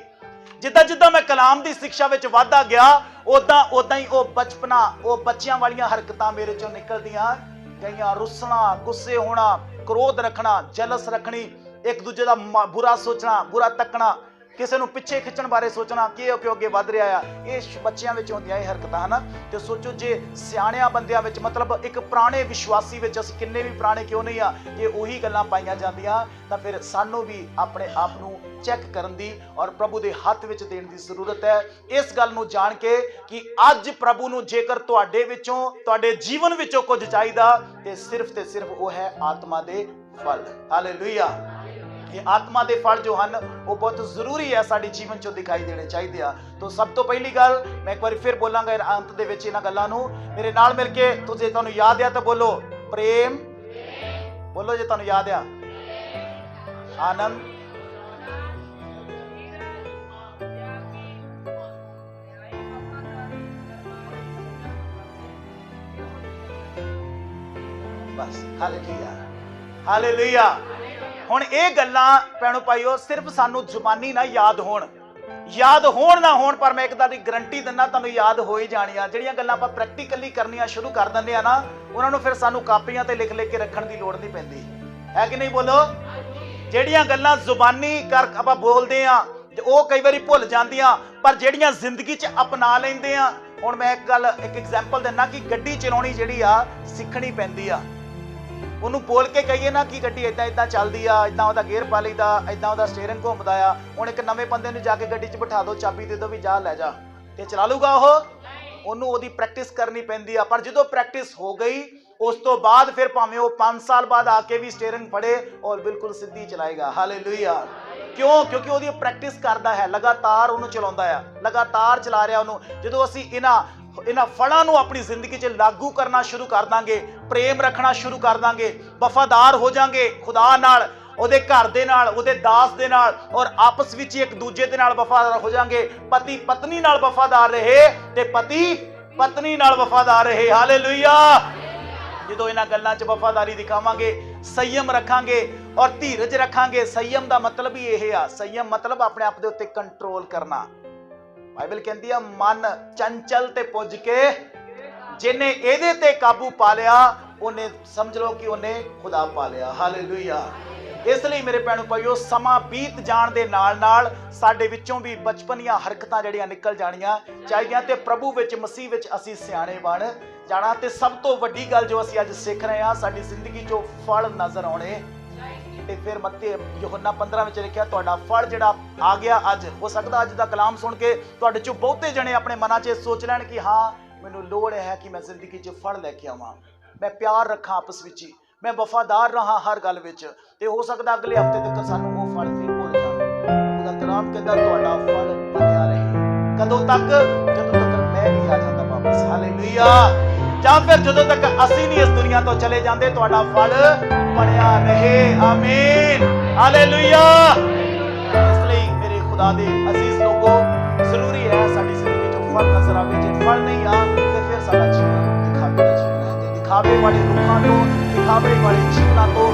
ਜਿੱਦਾਂ ਮੈਂ ਕਲਾਮ ਦੀ ਸਿੱਖਿਆ ਵਿੱਚ ਵਾਧਾ ਗਿਆ, ਉਦਾਂ ਹੀ ਉਹ ਬਚਪਨਾ, ਉਹ ਬੱਚਿਆਂ ਵਾਲੀਆਂ ਹਰਕਤਾਂ ਮੇਰੇ ਚੋਂ ਨਿਕਲਦੀਆਂ ਗਈਆਂ। ਰੁੱਸਣਾ, ਗੁੱਸੇ ਹੋਣਾ, ਕ੍ਰੋਧ ਰੱਖਣਾ, ਜਲਸ ਰੱਖਣੀ, ਇੱਕ ਦੂਜੇ ਦਾ ਬੁਰਾ ਸੋਚਣਾ, ਬੁਰਾ ਤੱਕਣਾ, ਕਿਸੇ ਨੂੰ ਪਿੱਛੇ ਖਿੱਚਣ ਬਾਰੇ ਸੋਚਣਾ ਕਿ ਉਹ ਕਿਉਂ ਅੱਗੇ ਵੱਧ ਰਿਹਾ ਆ। ਇਹ ਬੱਚਿਆਂ ਵਿੱਚ ਹੁੰਦੀਆਂ ਇਹ ਹਰਕਤਾਂ ਹਨ। ਤੇ ਸੋਚੋ, ਜੇ ਸਿਆਣਿਆਂ ਬੰਦਿਆਂ ਵਿੱਚ, ਮਤਲਬ ਇੱਕ ਪੁਰਾਣੇ ਵਿਸ਼ਵਾਸੀ ਵਿੱਚ, ਅਸੀਂ ਕਿੰਨੇ ਵੀ ਪੁਰਾਣੇ ਕਿਉਂ ਨਹੀਂ ਆ, ਜੇ ਉਹੀ ਗੱਲਾਂ ਪਾਈਆਂ ਜਾਂਦੀਆਂ, ਤਾਂ ਫਿਰ ਸਾਨੂੰ ਵੀ ਆਪਣੇ ਆਪ ਨੂੰ ਚੈੱਕ ਕਰਨ ਦੀ ਔਰ ਪ੍ਰਭੂ ਦੇ ਹੱਥ ਵਿੱਚ ਦੇਣ ਦੀ ਜ਼ਰੂਰਤ ਹੈ। ਇਸ ਗੱਲ ਨੂੰ ਜਾਣ ਕੇ ਕਿ ਅੱਜ ਪ੍ਰਭੂ ਨੂੰ ਜੇਕਰ ਤੁਹਾਡੇ ਵਿੱਚੋਂ, ਤੁਹਾਡੇ ਜੀਵਨ ਵਿੱਚੋਂ ਕੁਝ ਚਾਹੀਦਾ ਤੇ ਸਿਰਫ ਉਹ ਹੈ ਆਤਮਾ ਦੇ ਫਲ। ਹਾਲੇਲੂਇਆ। ਇਹ ਆਤਮਾ ਦੇ ਫਲ ਜੋ ਹਨ ਉਹ ਬਹੁਤ ਜ਼ਰੂਰੀ ਹੈ ਸਾਡੇ ਜੀਵਨ 'ਚੋਂ ਦਿਖਾਈ ਦੇਣੇ ਚਾਹੀਦੇ ਆ। ਤਾਂ ਸਭ ਤੋਂ ਪਹਿਲੀ ਗੱਲ, ਮੈਂ ਇੱਕ ਵਾਰੀ ਫਿਰ ਬੋਲਾਂਗਾ ਅੰਤ ਦੇ ਵਿੱਚ ਇਹਨਾਂ ਗੱਲਾਂ ਨੂੰ, ਮੇਰੇ ਨਾਲ ਮਿਲ ਕੇ ਜੇ ਤੁਹਾਨੂੰ ਯਾਦ ਆ ਤਾਂ ਬੋਲੋ ਪ੍ਰੇਮ। ਬੋਲੋ ਜੇ ਤੁਹਾਨੂੰ ਯਾਦ ਆ। ਆਨੰਦ, ਬਸ। Hallelujah, hallelujah. ਹੁਣ ਇਹ ਗੱਲਾਂ ਭੈਣੋ ਭਾਈਓ ਸਿਰਫ ਸਾਨੂੰ ਜ਼ੁਬਾਨੀ ਨਾ ਯਾਦ ਹੋਣ ਨਾ ਹੋਣ, ਪਰ ਮੈਂ ਇੱਕ ਗੱਲ ਦੀ ਗਰੰਟੀ ਦਿੰਦਾ, ਤੁਹਾਨੂੰ ਯਾਦ ਹੋ ਹੀ ਜਾਣੀਆਂ। ਜਿਹੜੀਆਂ ਗੱਲਾਂ ਆਪਾਂ ਪ੍ਰੈਕਟੀਕਲੀ ਕਰਨੀਆਂ ਸ਼ੁਰੂ ਕਰ ਦਿੰਦੇ ਆ ਨਾ, ਉਹਨਾਂ ਨੂੰ ਫਿਰ ਸਾਨੂੰ ਕਾਪੀਆਂ ਤੇ ਲਿਖ ਕੇ ਰੱਖਣ ਦੀ ਲੋੜ ਨਹੀਂ ਪੈਂਦੀ, ਹੈ ਕਿ ਨਹੀਂ? ਬੋਲੋ। ਜਿਹੜੀਆਂ ਗੱਲਾਂ ਜ਼ੁਬਾਨੀ ਆਪਾਂ ਬੋਲਦੇ ਆ ਤੇ ਉਹ ਕਈ ਵਾਰੀ ਭੁੱਲ ਜਾਂਦੀਆਂ, ਪਰ ਜਿਹੜੀਆਂ ਜ਼ਿੰਦਗੀ 'ਚ ਅਪਣਾ ਲੈਂਦੇ ਆ। ਹੁਣ ਮੈਂ ਇੱਕ ਐਗਜ਼ਾਮਪਲ ਦਿੰਦਾ ਕਿ ਗੱਡੀ ਚਲਾਉਣੀ ਜਿਹੜੀ ਆ ਸਿੱਖਣੀ ਪੈਂਦੀ ਆ। ਉਹਨੂੰ ਬੋਲ ਕੇ ਕਹੀਏ ਨਾ ਕਿ ਗੱਡੀ ਇਦਾਂ ਚੱਲਦੀ ਆ, ਇਦਾਂ ਉਹਦਾ ਗੇਅਰ ਪਾ ਲਈਦਾ, ਇਦਾਂ ਉਹਦਾ ਸਟੀਅਰਿੰਗ ਘੁੰਮਦਾ ਆ। ਹੁਣ ਇੱਕ ਨਵੇਂ ਬੰਦੇ ਨੂੰ ਜਾ ਕੇ ਗੱਡੀ 'ਚ ਬਿਠਾ ਦਿਓ, ਚਾਬੀ ਦੇ ਦਿਓ ਵੀ ਜਾ ਲੈ ਜਾ, ਤੇ ਚਲਾ ਲੂਗਾ ਉਹ? ਉਹਨੂੰ ਉਹਦੀ ਪ੍ਰੈਕਟਿਸ ਕਰਨੀ ਪੈਂਦੀ ਆ। ਪਰ ਜਦੋਂ ਪ੍ਰੈਕਟਿਸ ਹੋ ਗਈ, ਉਸ ਤੋਂ ਬਾਅਦ ਫਿਰ ਭਾਵੇਂ ਉਹ 5 ਸਾਲ ਬਾਅਦ ਆ ਕੇ ਵੀ ਸਟੀਅਰਿੰਗ ਫੜੇ ਔਰ ਬਿਲਕੁਲ ਸਿੱਧੀ ਚਲਾਏਗਾ। ਹਾਲੇਲੂਇਆ। ਕਿਉਂ? ਕਿਉਂਕਿ ਉਹਦੀ ਪ੍ਰੈਕਟਿਸ ਕਰਦਾ ਹੈ, ਲਗਾਤਾਰ ਉਹਨੂੰ ਚਲਾਉਂਦਾ ਆ, ਲਗਾਤਾਰ ਚਲਾ ਰਿਹਾ ਉਹਨੂੰ। ਜਦੋਂ ਅਸੀਂ ਇਹਨਾਂ ਫਲਾਂ ਨੂੰ ਆਪਣੀ ਜ਼ਿੰਦਗੀ 'ਚ ਲਾਗੂ ਕਰਨਾ ਸ਼ੁਰੂ ਕਰ ਦਾਂਗੇ, ਪ੍ਰੇਮ ਰੱਖਣਾ ਸ਼ੁਰੂ ਕਰ ਦਾਂਗੇ, ਵਫਾਦਾਰ ਹੋ ਜਾਾਂਗੇ ਖੁਦਾ ਨਾਲ, ਉਹਦੇ ਘਰ ਦੇ ਨਾਲ, ਉਹਦੇ ਦਾਸ ਦੇ ਨਾਲ, ਔਰ ਆਪਸ ਵਿੱਚ ਇੱਕ ਦੂਜੇ ਦੇ ਨਾਲ ਵਫਾਦਾਰ ਹੋ ਜਾਾਂਗੇ। ਪਤੀ ਪਤਨੀ ਨਾਲ ਵਫਾਦਾਰ ਰਹੇ ਤੇ ਪਤੀ ਪਤਨੀ ਨਾਲ ਵਫਾਦਾਰ ਰਹੇ। ਹਾਲੇਲੂਇਆ। ਜਦੋਂ ਇਹਨਾਂ ਗੱਲਾਂ 'ਚ ਵਫਾਦਾਰੀ ਦਿਖਾਵਾਂਗੇ, ਸੰਯਮ ਰੱਖਾਂਗੇ ਔਰ ਧੀਰਜ ਰੱਖਾਂਗੇ। ਸੰਯਮ ਦਾ ਮਤਲਬ ਹੀ ਇਹ ਆ, ਸੰਯਮ ਮਤਲਬ ਆਪਣੇ ਆਪ ਦੇ ਉੱਤੇ ਕੰਟਰੋਲ ਕਰਨਾ। ਬਾਈਬਲ ਕਹਿੰਦੀ ਆ ਮਨ ਚੰਚਲ ਤੇ ਪੁੱਜ ਕੇ ਜਿਹਨੇ ਇਹਦੇ ਤੇ ਕਾਬੂ ਪਾ ਲਿਆ ਉਹਨੇ ਸਮਝ ਲਓ ਕਿ ਉਹਨੇ ਖੁਦਾ ਪਾ ਲਿਆ। ਹਾਲੇਲੂਇਆ। ਇਸ ਲਈ ਮੇਰੇ ਭੈਣੋ ਭਾਈਓ, ਸਮਾਂ ਬੀਤ ਜਾਣ ਦੇ ਨਾਲ ਨਾਲ ਸਾਡੇ ਵਿੱਚੋਂ ਵੀ ਬਚਪਨੀਆਂ ਹਰਕਤਾਂ ਜਿਹੜੀਆਂ ਨਿਕਲ ਜਾਣੀਆਂ ਚਾਹੀਦੀਆਂ ਤੇ ਪ੍ਰਭੂ ਵਿੱਚ, ਮਸੀਹ ਵਿੱਚ ਅਸੀਂ ਸਿਆਣੇ ਬਣ ਜਾਣਾ। ਤੇ ਸਭ ਤੋਂ ਵੱਡੀ ਗੱਲ ਜੋ ਅਸੀਂ ਅੱਜ ਸਿੱਖ ਰਹੇ ਹਾਂ, ਸਾਡੀ ਜ਼ਿੰਦਗੀ 'ਚੋਂ ਫਲ ਨਜ਼ਰ ਆਉਣੇ। ਤੇ ਫਿਰ ਮੱਤੇ ਯੋਹੰਨਾ 15 ਵਿੱਚ ਲਿਖਿਆ ਤੁਹਾਡਾ ਫਲ ਜਿਹੜਾ ਆ ਗਿਆ ਅੱਜ, ਹੋ ਸਕਦਾ ਅੱਜ ਦਾ ਕਲਾਮ ਸੁਣ ਕੇ ਤੁਹਾਡੇ 'ਚੋਂ ਬਹੁਤੇ ਜਣੇ ਆਪਣੇ ਮਨਾਂ 'ਚ ਸੋਚ ਲੈਣ ਕਿ ਹਾਂ ਮੈਨੂੰ ਲੋੜ ਹੈ ਕਿ ਮੈਂ ਜ਼ਿੰਦਗੀ 'ਚ ਫਲ ਲੈ ਕੇ ਆਵਾਂ, ਮੈਂ ਪਿਆਰ ਰੱਖਾਂ ਆਪਸ ਵਿੱਚ ਹੀ, ਮੈਂ ਵਫਾਦਾਰ ਰਹਾਂ ਹਰ ਗੱਲ ਵਿੱਚ। ਤੇ ਹੋ ਸਕਦਾ ਅਗਲੇ ਹਫ਼ਤੇ ਤੱਕ ਸਾਨੂੰ ਉਹ ਫਲ ਫਿਰ ਭੁੱਲ ਜਾਣ। ਉਹਦਾ ਕਲਾਮ ਕਹਿੰਦਾ ਤੁਹਾਡਾ ਫਲ ਬਣਿਆ ਰਹੇ। ਕਦੋਂ ਤੱਕ? ਜਦੋਂ ਤੱਕ ਮੈਂ ਨਹੀਂ ਆ ਜਾਂਦਾ ਵਾਪਸ। ਹਾਲੇਲੂਇਆ। ਜਾਂ ਫਿਰ ਜਦੋਂ ਤੱਕ ਅਸੀਂ ਨਹੀਂ ਇਸ ਦੁਨੀਆ ਤੋਂ ਚਲੇ ਜਾਂਦੇ, ਤੁਹਾਡਾ ਫਲ ਬਣਿਆ ਰਹੇ। ਆਮੀਨ। ਹਾਲੇਲੂਇਆ। ਇਸ ਲਈ ਮੇਰੇ ਖੁਦਾ ਦੇ ਅਜ਼ੀਜ਼ ਲੋਗੋ, ਜ਼ਰੂਰੀ ਹੈ ਸਾਡੀ ਜ਼ਿੰਦਗੀ 'ਚੋਂ ਫਲ ਨਜ਼ਰ ਆਵੇ। ਜੇ ਫਲ ਨਹੀਂ ਆ ਤੇ ਫਿਰ ਸਾਡਾ ਜੀਵਨ ਦਿਖਾਵੇ ਦਾ ਜੀਵਨ ਹੈ। ਤੇ ਦਿਖਾਵੇ ਵਾਲੇ ਰੁੱਖਾਂ ਤੋਂ, ਦਿਖਾਵੇ ਵਾਲੇ ਜੀਵਨਾਂ ਤੋਂ